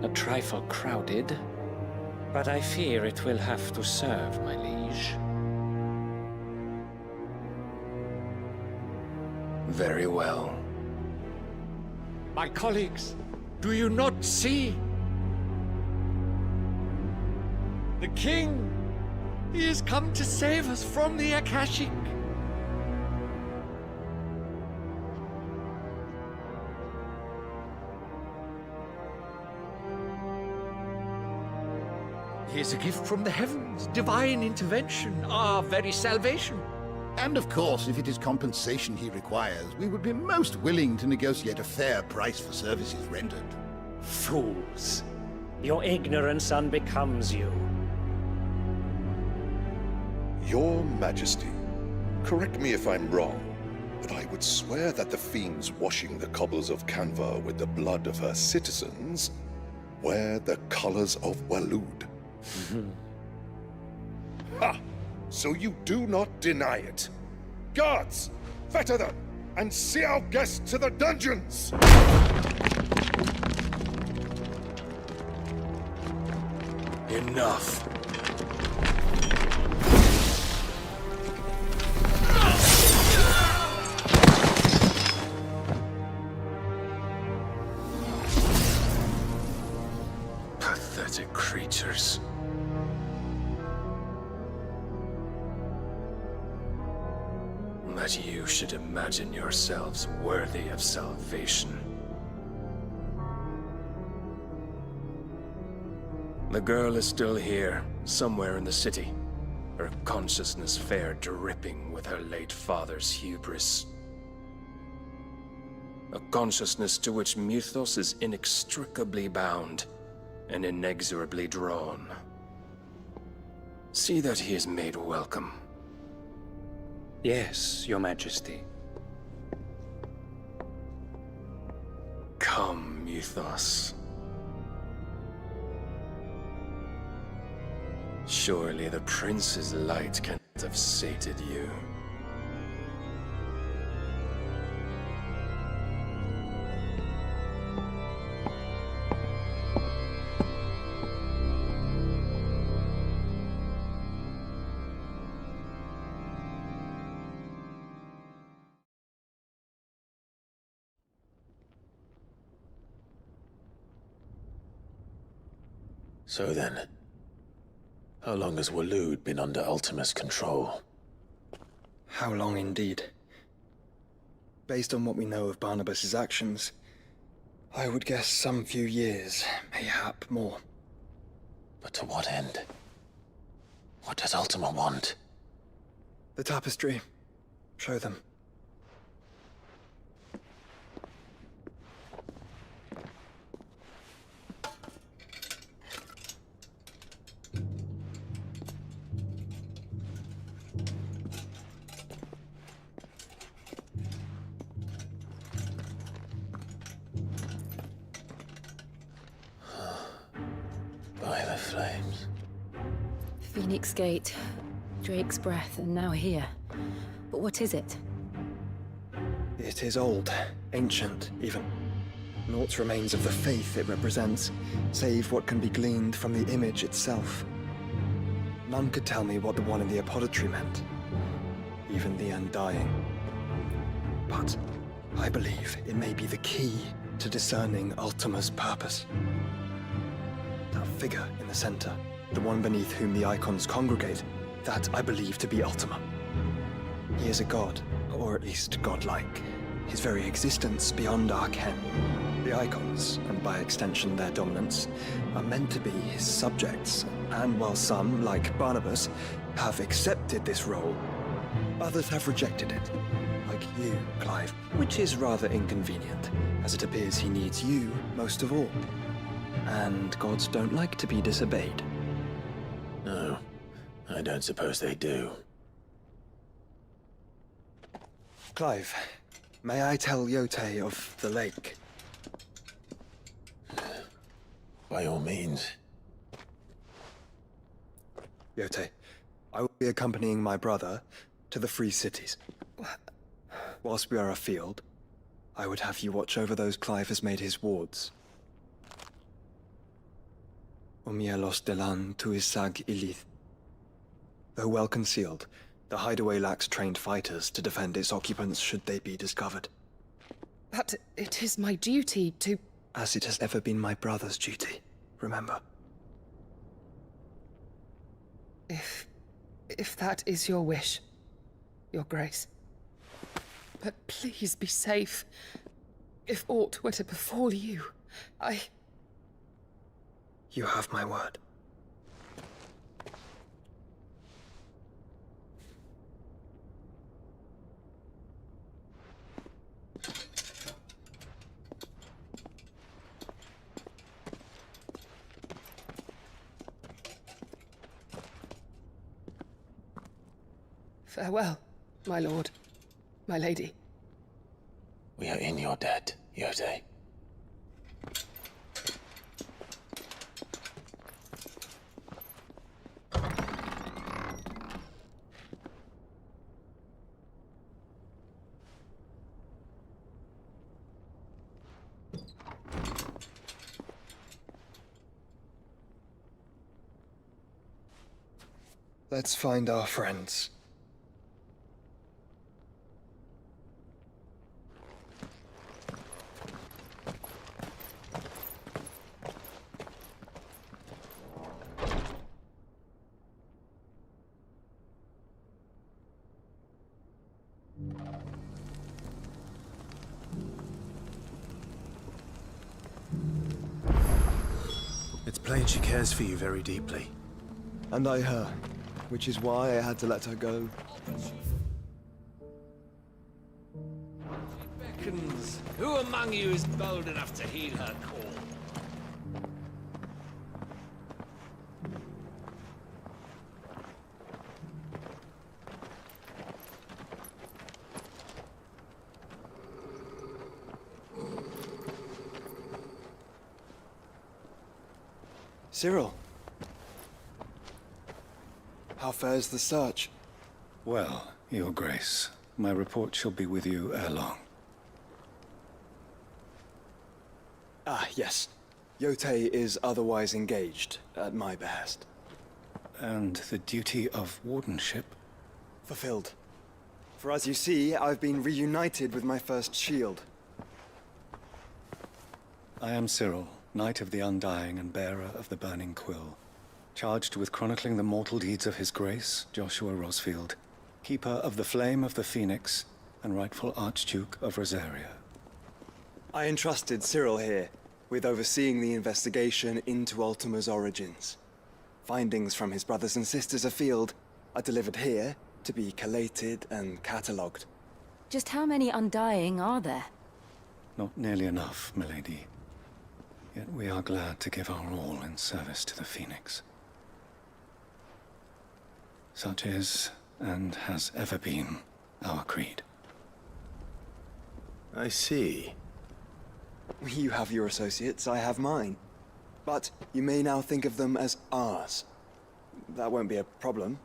A trifle crowded, but I fear it will have to serve, my liege. Very well. My colleagues, do you not see? The king! He has come to save us from the Akashic! He is a gift from the heavens, divine intervention, our very salvation. And of course, if it is compensation he requires, we would be most willing to negotiate a fair price for services rendered. Fools! Your ignorance unbecomes you. Your Majesty, correct me if I'm wrong, but I would swear that the fiends washing the cobbles of Canva with the blood of her citizens wear the colors of Waloed. Ha! So you do not deny it. Guards, fetter them, and see our guests to the dungeons! Enough. Pathetic creatures. That you should imagine yourselves worthy of salvation. The girl is still here, somewhere in the city. Her consciousness fair dripping with her late father's hubris. A consciousness to which Mythos is inextricably bound and inexorably drawn. See that he is made welcome. Yes, Your Majesty. Come, Mythos. Surely the Prince's light cannot have sated you. So then, how long has Waloed been under Ultima's control? How long indeed? Based on what we know of Barnabas's actions, I would guess some few years, mayhap more. But to what end? What does Ultima want? The tapestry. Show them. By the flames. Phoenix Gate, Drake's Breath, and now here. But what is it? It is old, ancient, even. Naught remains of the faith it represents, save what can be gleaned from the image itself. None could tell me what the one in the apothecary meant, even the Undying. But I believe it may be the key to discerning Ultima's purpose. That figure in the center, the one beneath whom the icons congregate, that I believe to be Ultima. He is a god, or at least godlike. His very existence beyond our ken. The icons, and by extension their dominance, are meant to be his subjects, and while some, like Barnabas, have accepted this role, others have rejected it. Like you, Clive, which is rather inconvenient, as it appears he needs you most of all. And gods don't like to be disobeyed. No, I don't suppose they do. Clive, may I tell Yote of the lake? By all means. Yote, I will be accompanying my brother to the Free Cities. Whilst we are afield, I would have you watch over those Clive has made his wards. Omielos delan tuisag ilith. Though well concealed, the hideaway lacks trained fighters to defend its occupants should they be discovered. But it is my duty to... As it has ever been my brother's duty, remember. If that is your wish, Your Grace. But please be safe. If aught were to befall you, You have my word. Farewell, my lord, my lady. We are in your debt, Yote. Let's find our friends. It's plain she cares for you very deeply. And I her, which is why I had to let her go. Beckons, Who among you is bold enough to heed her call? Cyril. How fares the search? Well, Your Grace, my report shall be with you ere long. Ah, yes. Yotei is otherwise engaged, at my behest. And the duty of wardenship? Fulfilled. For as you see, I've been reunited with my first shield. I am Cyril, Knight of the Undying and bearer of the Burning Quill, charged with chronicling the mortal deeds of His Grace, Joshua Rosfield, Keeper of the Flame of the Phoenix, and rightful Archduke of Rosaria. I entrusted Cyril here with overseeing the investigation into Ultima's origins. Findings from his brothers and sisters afield are delivered here to be collated and catalogued. Just how many Undying are there? Not nearly enough, milady. Yet we are glad to give our all in service to the Phoenix. Such is, and has ever been, our creed. I see. You have your associates, I have mine. But you may now think of them as ours. That won't be a problem,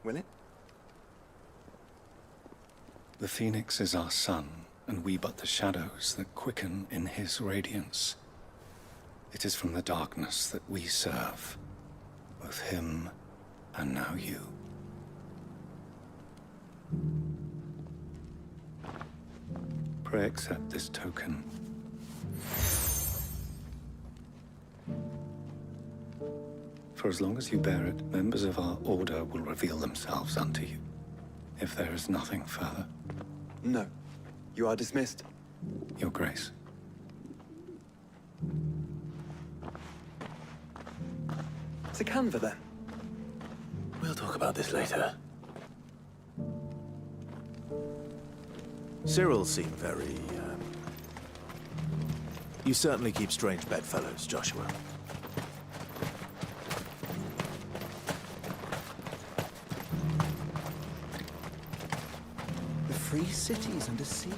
will it? The Phoenix is our sun, and we but the shadows that quicken in his radiance. It is from the darkness that we serve, both him and now you. Pray accept this token. For as long as you bear it, members of our order will reveal themselves unto you. If there is nothing further. No. You are dismissed. Your Grace. To Canva, then. We'll talk about this later. Cyril seemed very, You certainly keep strange bedfellows, Joshua. The free cities under sea.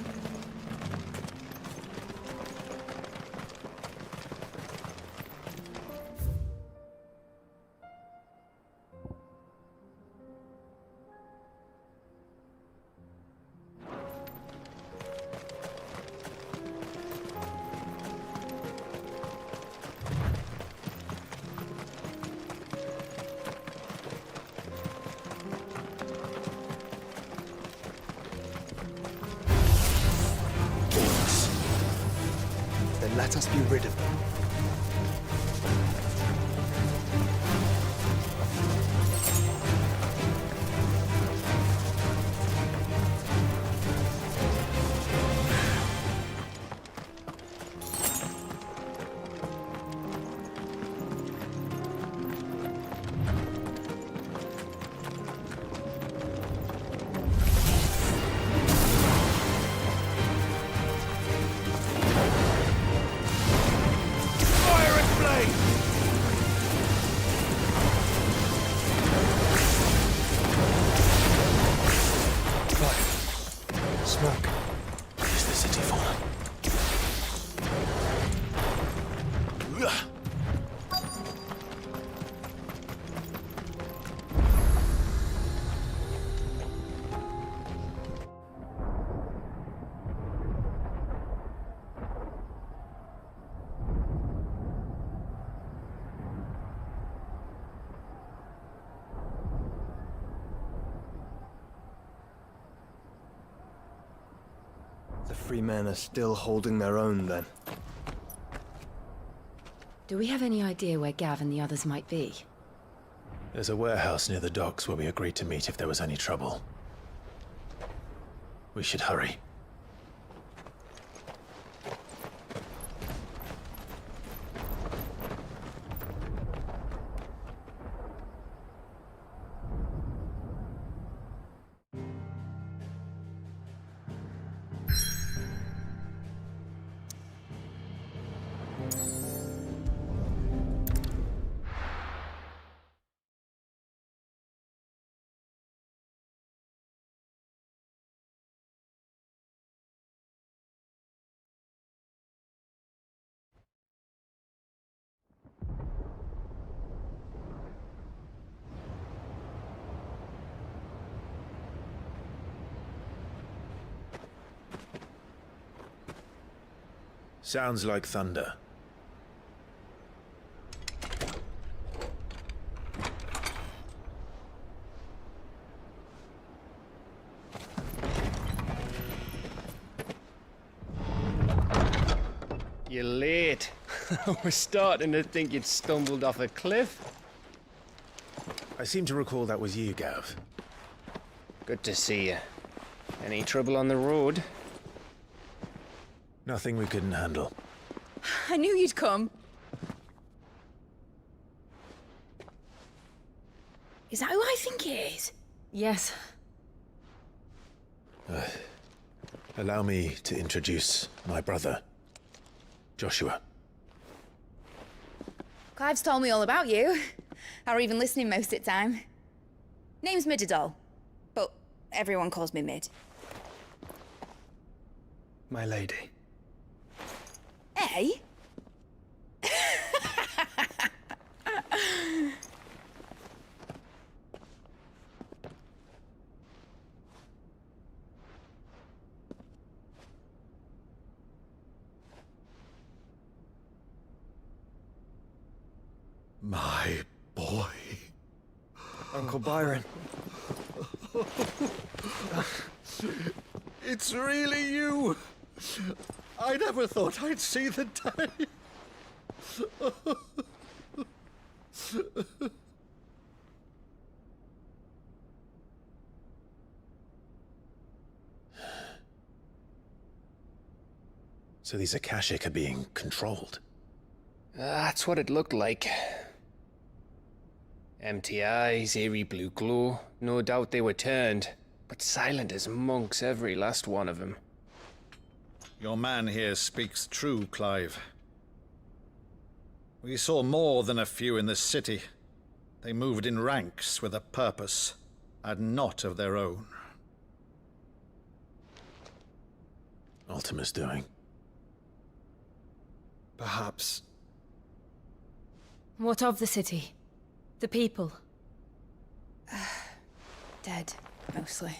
Then let us be rid of them. Smoke. Is the city fallen? The free men are still holding their own, then. Do we have any idea where Gav and the others might be? There's a warehouse near the docks where we agreed to meet if there was any trouble. We should hurry. Sounds like thunder. You're late. We're starting to think you'd stumbled off a cliff. I seem to recall that was you, Gav. Good to see you. Any trouble on the road? Nothing we couldn't handle. I knew you'd come. Is that who I think it is? Yes. Allow me to introduce my brother, Joshua. Clive's told me all about you. Or even listening most of the time. Name's Midadol, but everyone calls me Mid. My lady. Eh? My boy. Uncle Byron. It's really you. I never thought I'd see the day. So these Akashic are being controlled? That's what it looked like. Empty eyes, eerie blue glow. No doubt they were turned, but silent as monks, every last one of them. Your man here speaks true, Clive. We saw more than a few in the city. They moved in ranks with a purpose, and not of their own. Ultima's doing. Perhaps. What of the city? The people? Dead, mostly.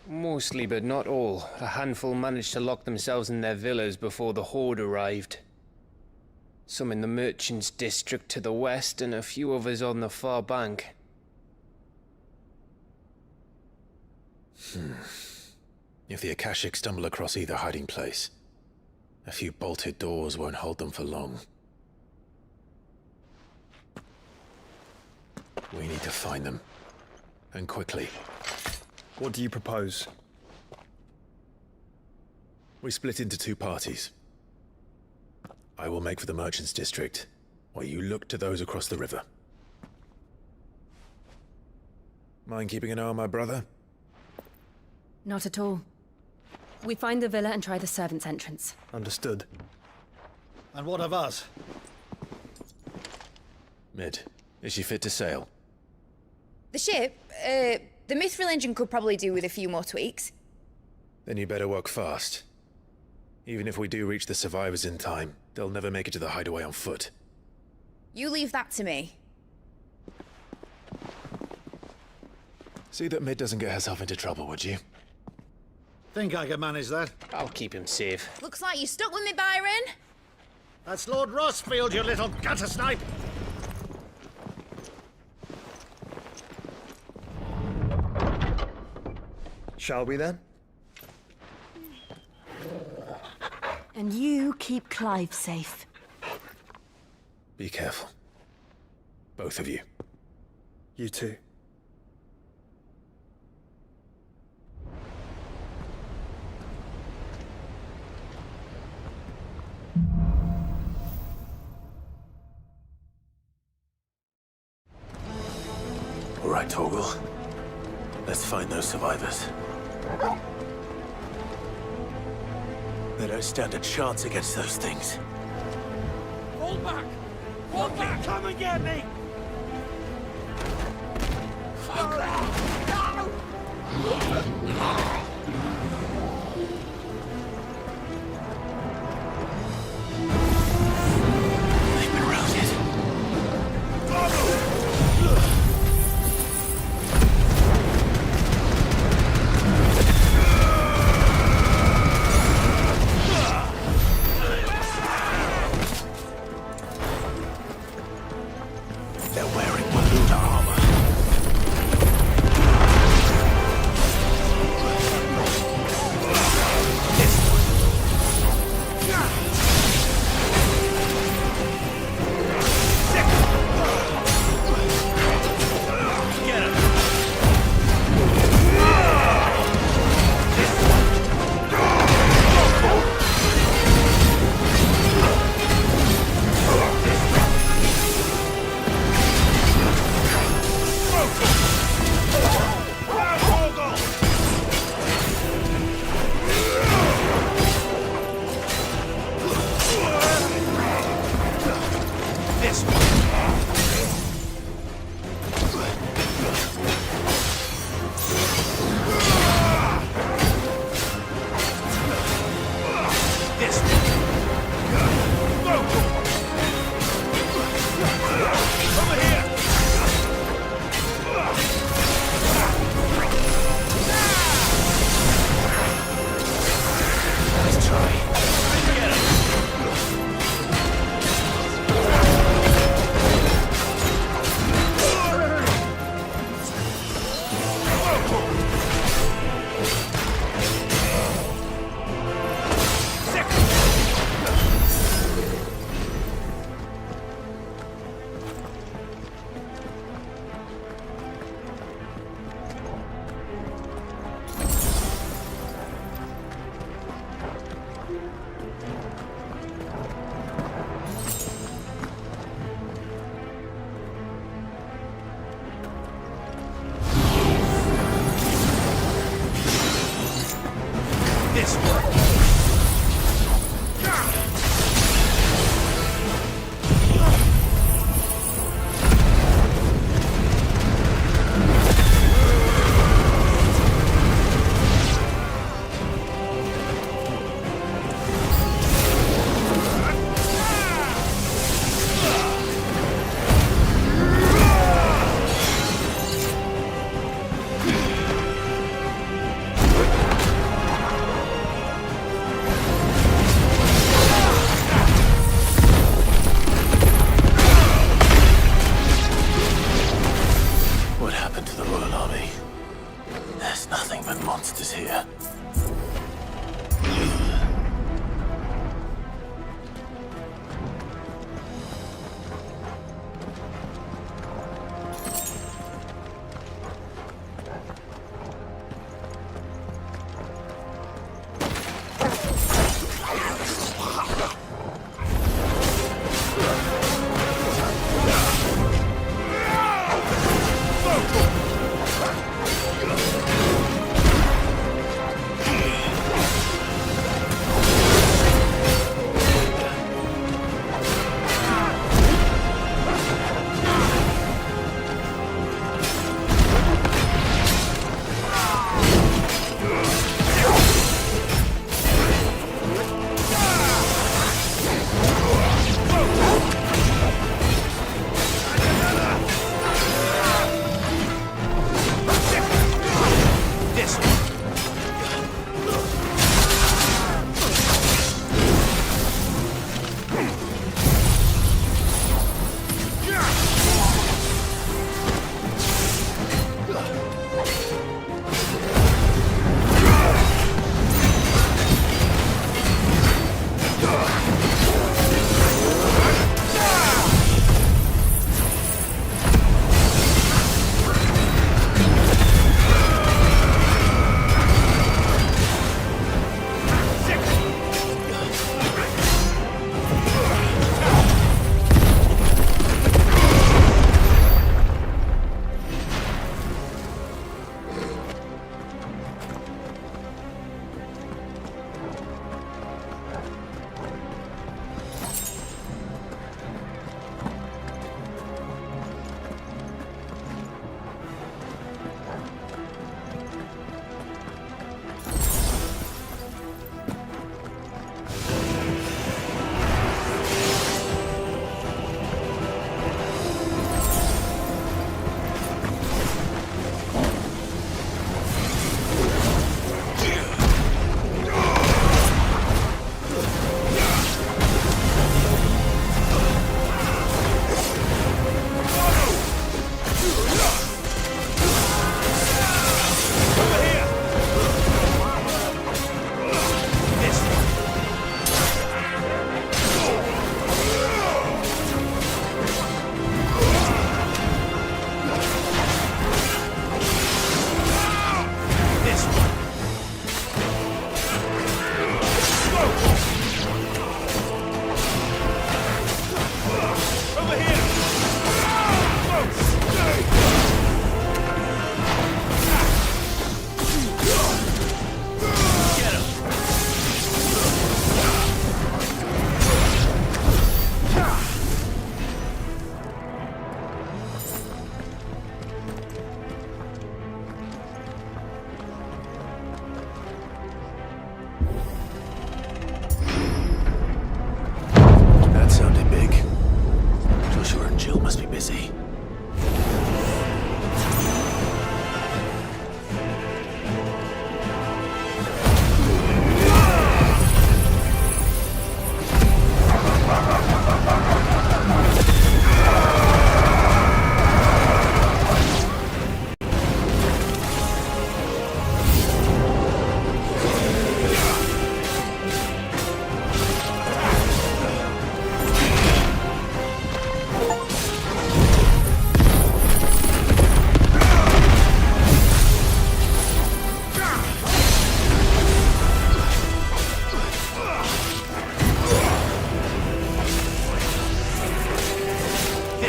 Mostly, but not all. A handful managed to lock themselves in their villas before the Horde arrived. Some in the Merchants' District to the west, and a few others on the far bank. If the Akashic stumble across either hiding place, a few bolted doors won't hold them for long. We need to find them. And quickly. What do you propose? We split into two parties. I will make for the Merchants' District, while you look to those across the river. Mind keeping an eye on my brother? Not at all. We find the villa and try the servants' entrance. Understood. And what of us? Mid, is she fit to sail? The ship, the Mithril engine could probably do with a few more tweaks. Then you better work fast. Even if we do reach the survivors in time, they'll never make it to the hideaway on foot. You leave that to me. See that Mid doesn't get herself into trouble, would you? Think I can manage that? I'll keep him safe. Looks like you stuck with me, Byron. That's Lord Rossfield, you little gutter snipe! Shall we then? And you keep Clive safe. Be careful. Both of you. You too. All right, Torgal. Let's find those survivors. They don't stand a chance against those things. Fall back! Fall back! Come and get me! They've been routed. This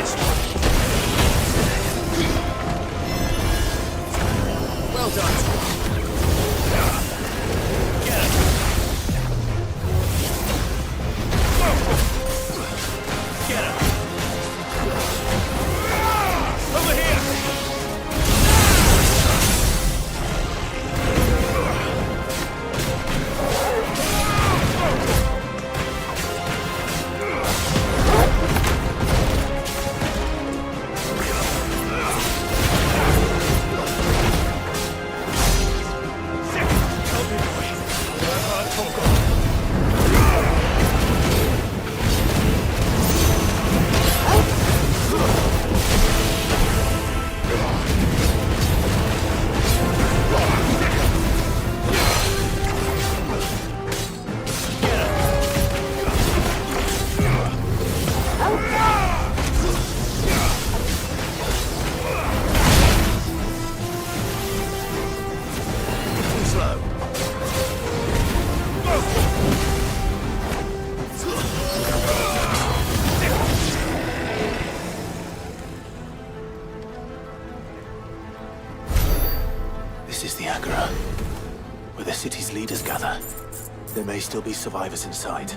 this one. Well done. Get him. Get him. Over here. This is the Agora, where the city's leaders gather. There may still be survivors inside.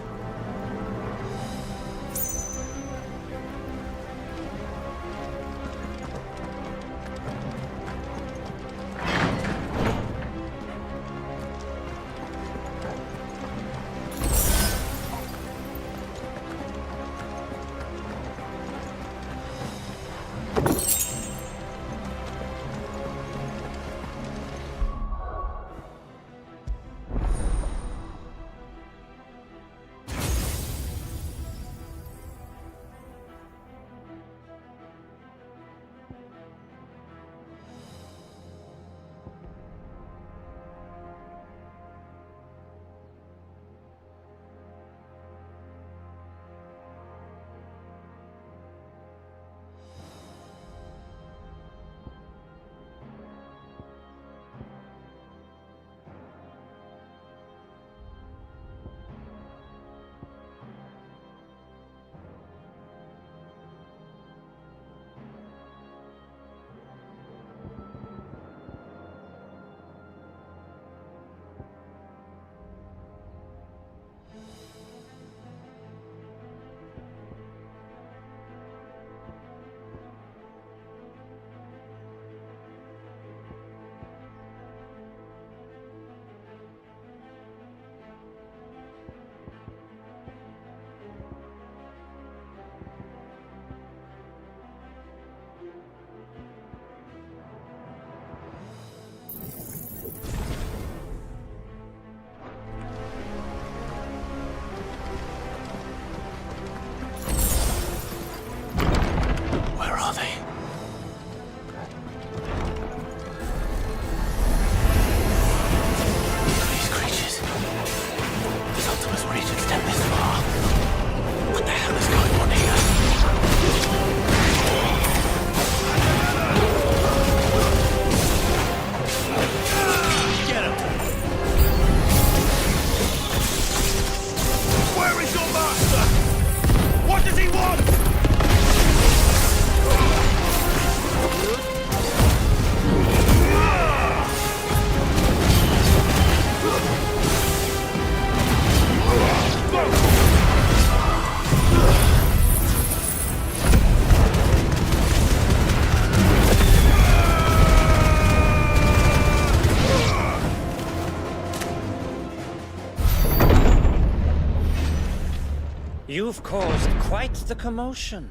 You've caused quite the commotion.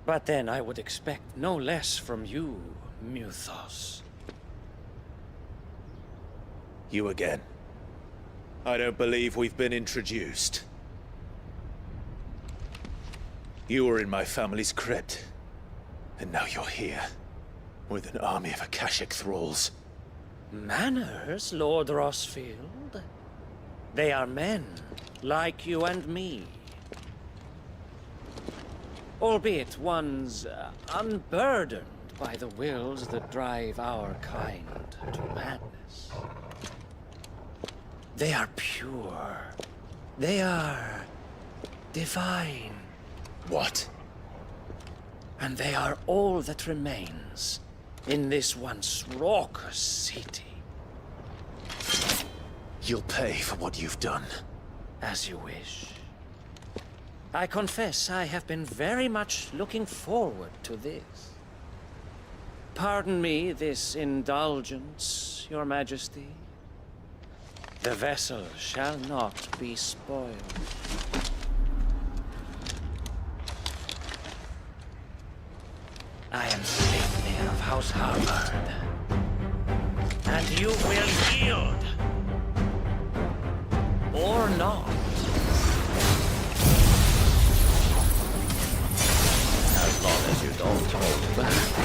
But then I would expect no less from you, Mythos. You again. I don't believe we've been introduced. You were in my family's crypt, and now you're here, with an army of Akashic thralls. Manners, Lord Rosfield? They are men, like you and me. Albeit ones unburdened by the wills that drive our kind to madness. They are pure. They are divine. What? And they are all that remains in this once raucous city. You'll pay for what you've done. As you wish. I confess I have been very much looking forward to this. Pardon me this indulgence, Your Majesty. The vessel shall not be spoiled. I am Sleipnir of House Harvard. And you will yield. Or not. As long as you don't hold back.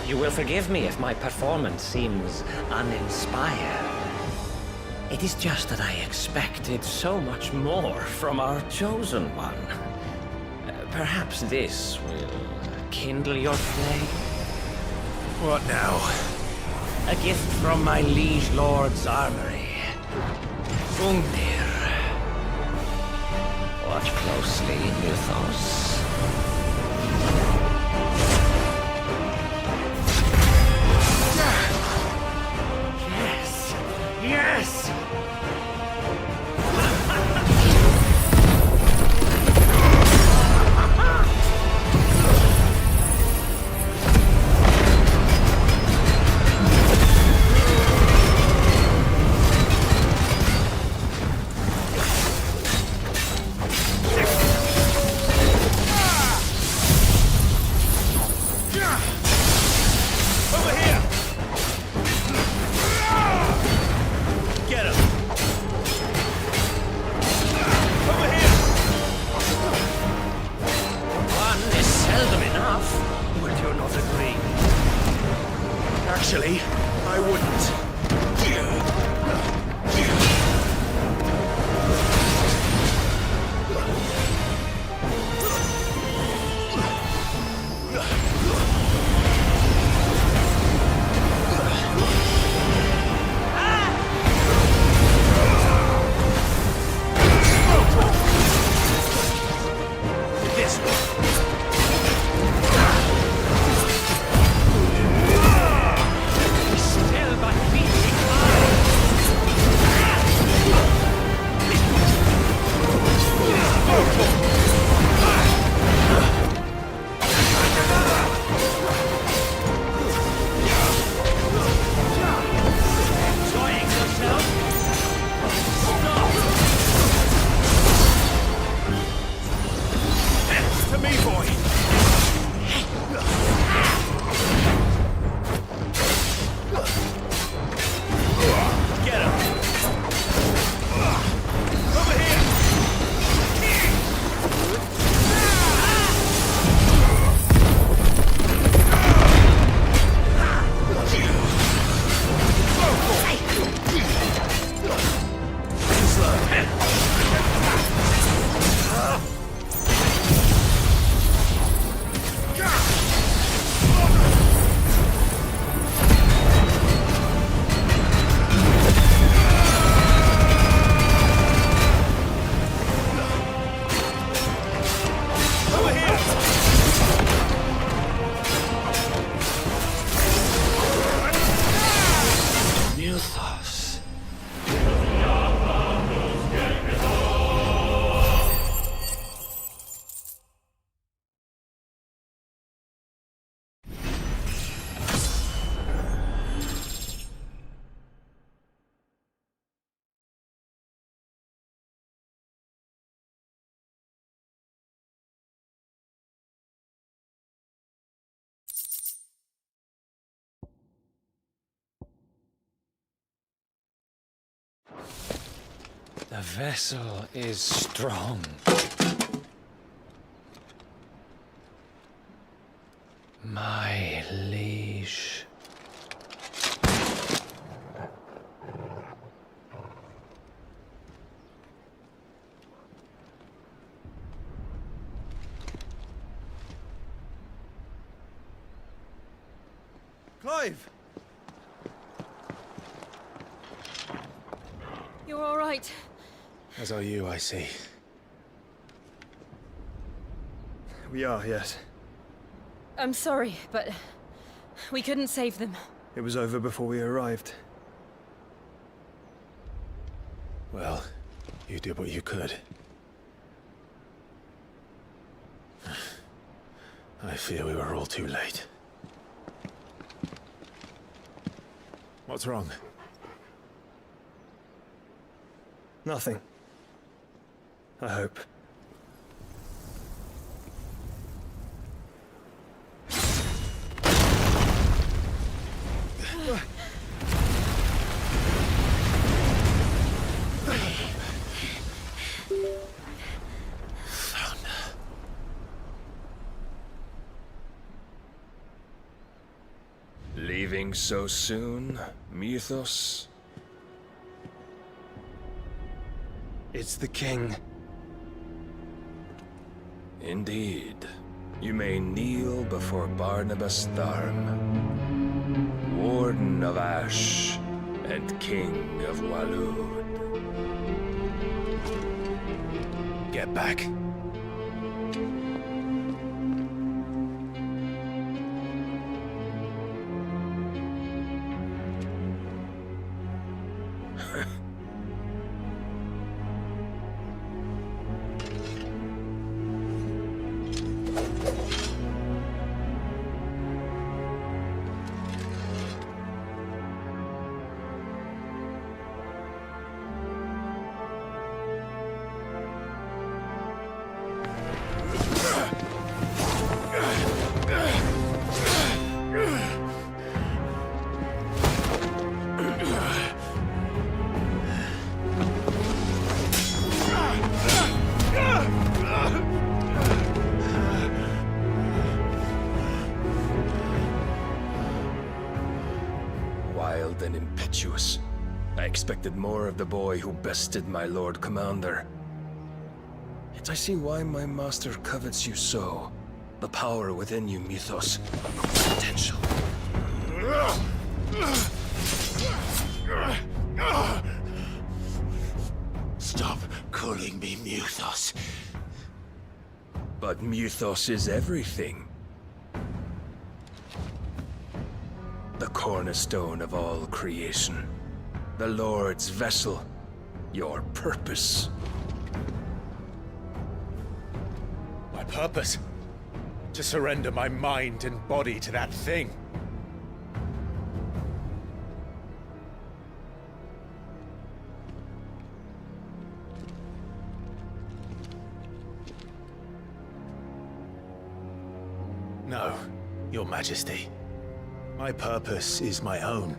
You will forgive me if my performance seems uninspired. It is just that I expected so much more from our chosen one. Perhaps this will kindle your flame? What now? A gift from my liege lord's armory. Ungnir. Watch closely, Mythos. Yes! Yes! Actually, I wouldn't. The vessel is strong. My liege. Clive! You're all right. As are you, I see. We are, yes. I'm sorry, but we couldn't save them. It was over before we arrived. Well, you did what you could. I fear we were all too late. What's wrong? Nothing. I hope. Leaving so soon, Mythos? It's the king. Indeed. You may kneel before Barnabas Tharm, Warden of Ash and King of Walud. Get back. Wild and impetuous. I expected more of the boy who bested my Lord Commander. Yet I see why my master covets you so. The power within you, Mythos. Potential. Stop calling me Mythos. But Mythos is everything. The cornerstone of all creation. The Lord's vessel. Your purpose. My purpose? To surrender my mind and body to that thing. No, Your Majesty. My purpose is my own.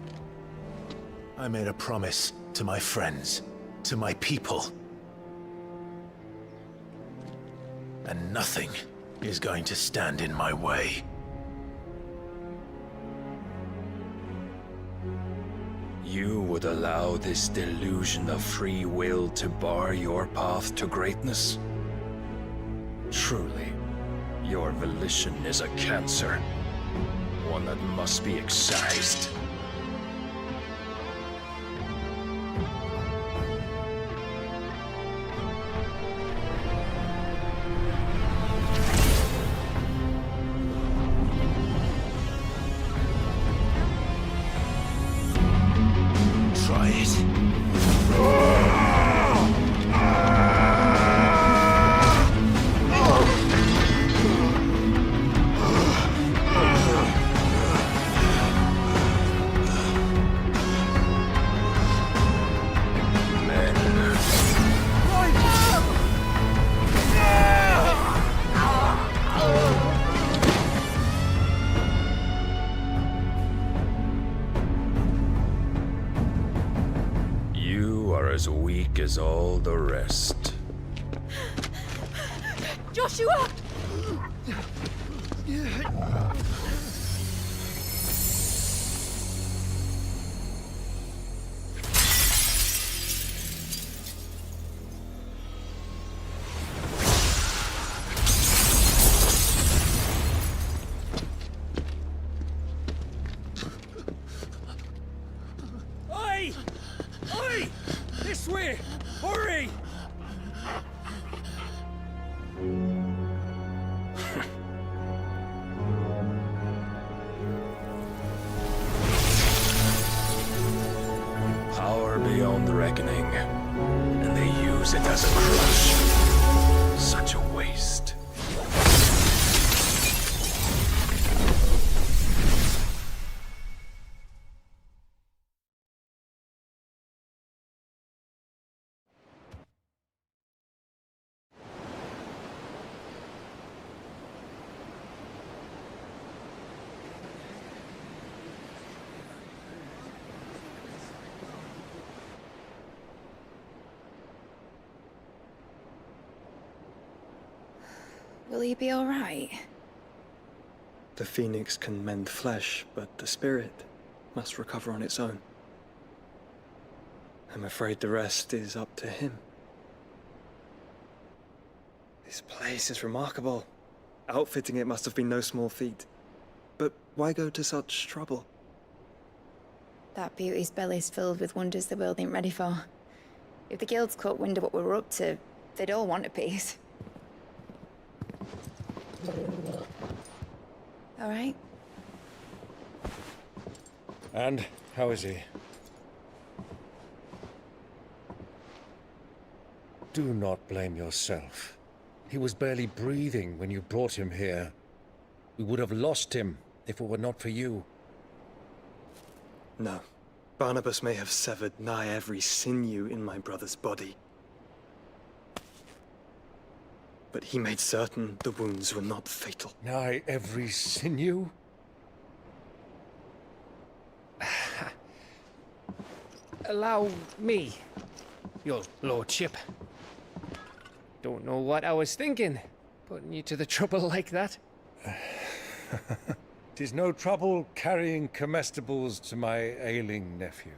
I made a promise to my friends, to my people. And nothing is going to stand in my way. You would allow this delusion of free will to bar your path to greatness? Truly, your volition is a cancer. One that must be excised. Try it. weak as all the rest. Joshua! Oi! Oi! This way! Hurry! Power beyond reckoning, and they use it as a crutch. Such a waste. Will he be all right? The phoenix can mend flesh, but the spirit must recover on its own. I'm afraid the rest is up to him. This place is remarkable. Outfitting it must have been no small feat. But why go to such trouble? That beauty's belly's filled with wonders the world ain't ready for. If the guilds caught wind of what we were up to, they'd all want a piece. All right. And how is he? Do not blame yourself. He was barely breathing when you brought him here. We would have lost him if it were not for you. No. Barnabas may have severed nigh every sinew in my brother's body. But he made certain the wounds were not fatal. Nigh every sinew? Allow me, your lordship. Don't know what I was thinking, putting you to the trouble like that. 'Tis no trouble carrying comestibles to my ailing nephew.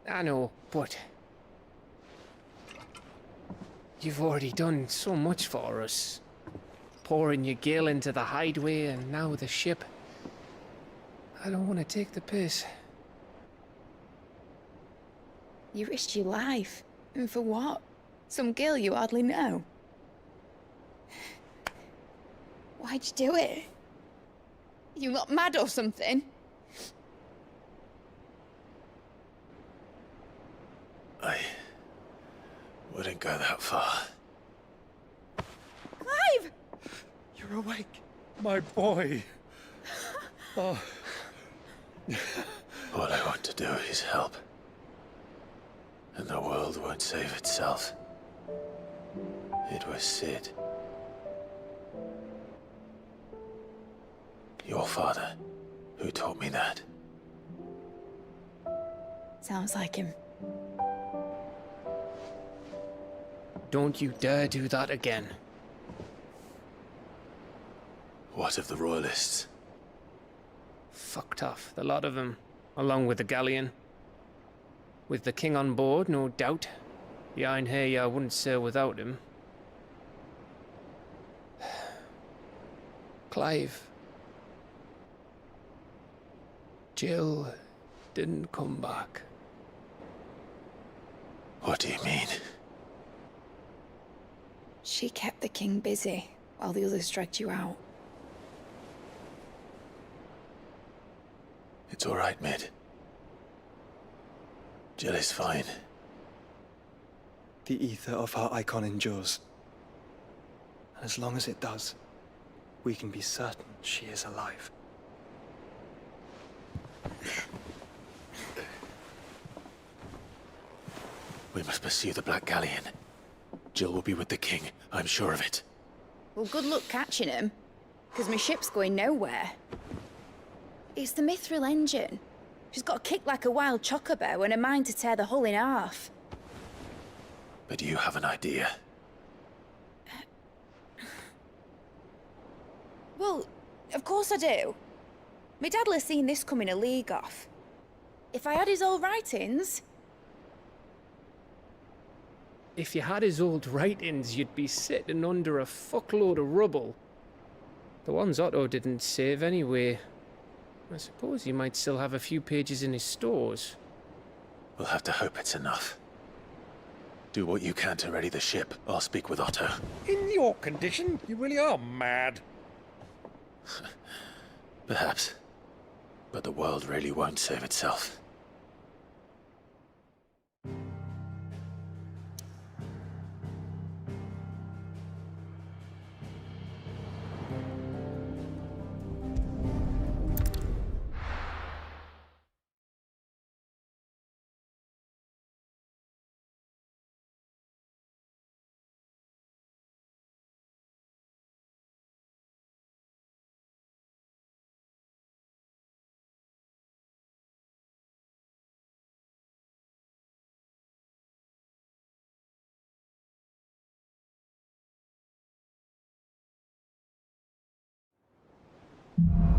I know, but you've already done so much for us. Pouring your gil into the hideaway and now the ship. I don't want to take the piss. You risked your life. And for what? Some girl you hardly know. Why'd you do it? You not mad or something? I wouldn't go that far. Clive! You're awake, my boy. Oh. All I want to do is help. And the world won't save itself. It was Sid. Your father, who taught me that. Sounds like him. Don't you dare do that again. What of the Royalists? Fucked off, the lot of them, along with the galleon. With the king on board, no doubt. The Iron Hair wouldn't sail without him. Clive. Jill didn't come back. What do you mean? She kept the king busy while the others dragged you out. It's all right, Mid. Jill is fine. The ether of her icon endures. And as long as it does, we can be certain she is alive. We must pursue the Black Galleon. Jill will be with the king, I'm sure of it. Well, good luck catching him, because my ship's going nowhere. It's the Mithril engine. She's got a kick like a wild chocobo and a mind to tear the hull in half. But you have an idea. Well, of course I do. My dad'll have seen this coming a league off. If I had his old writings... If you had his old writings, you'd be sitting under a fuckload of rubble. The ones Otto didn't save anyway. I suppose he might still have a few pages in his stores. We'll have to hope it's enough. Do what you can to ready the ship. I'll speak with Otto. In your condition, you really are mad. Perhaps. But the world really won't save itself. You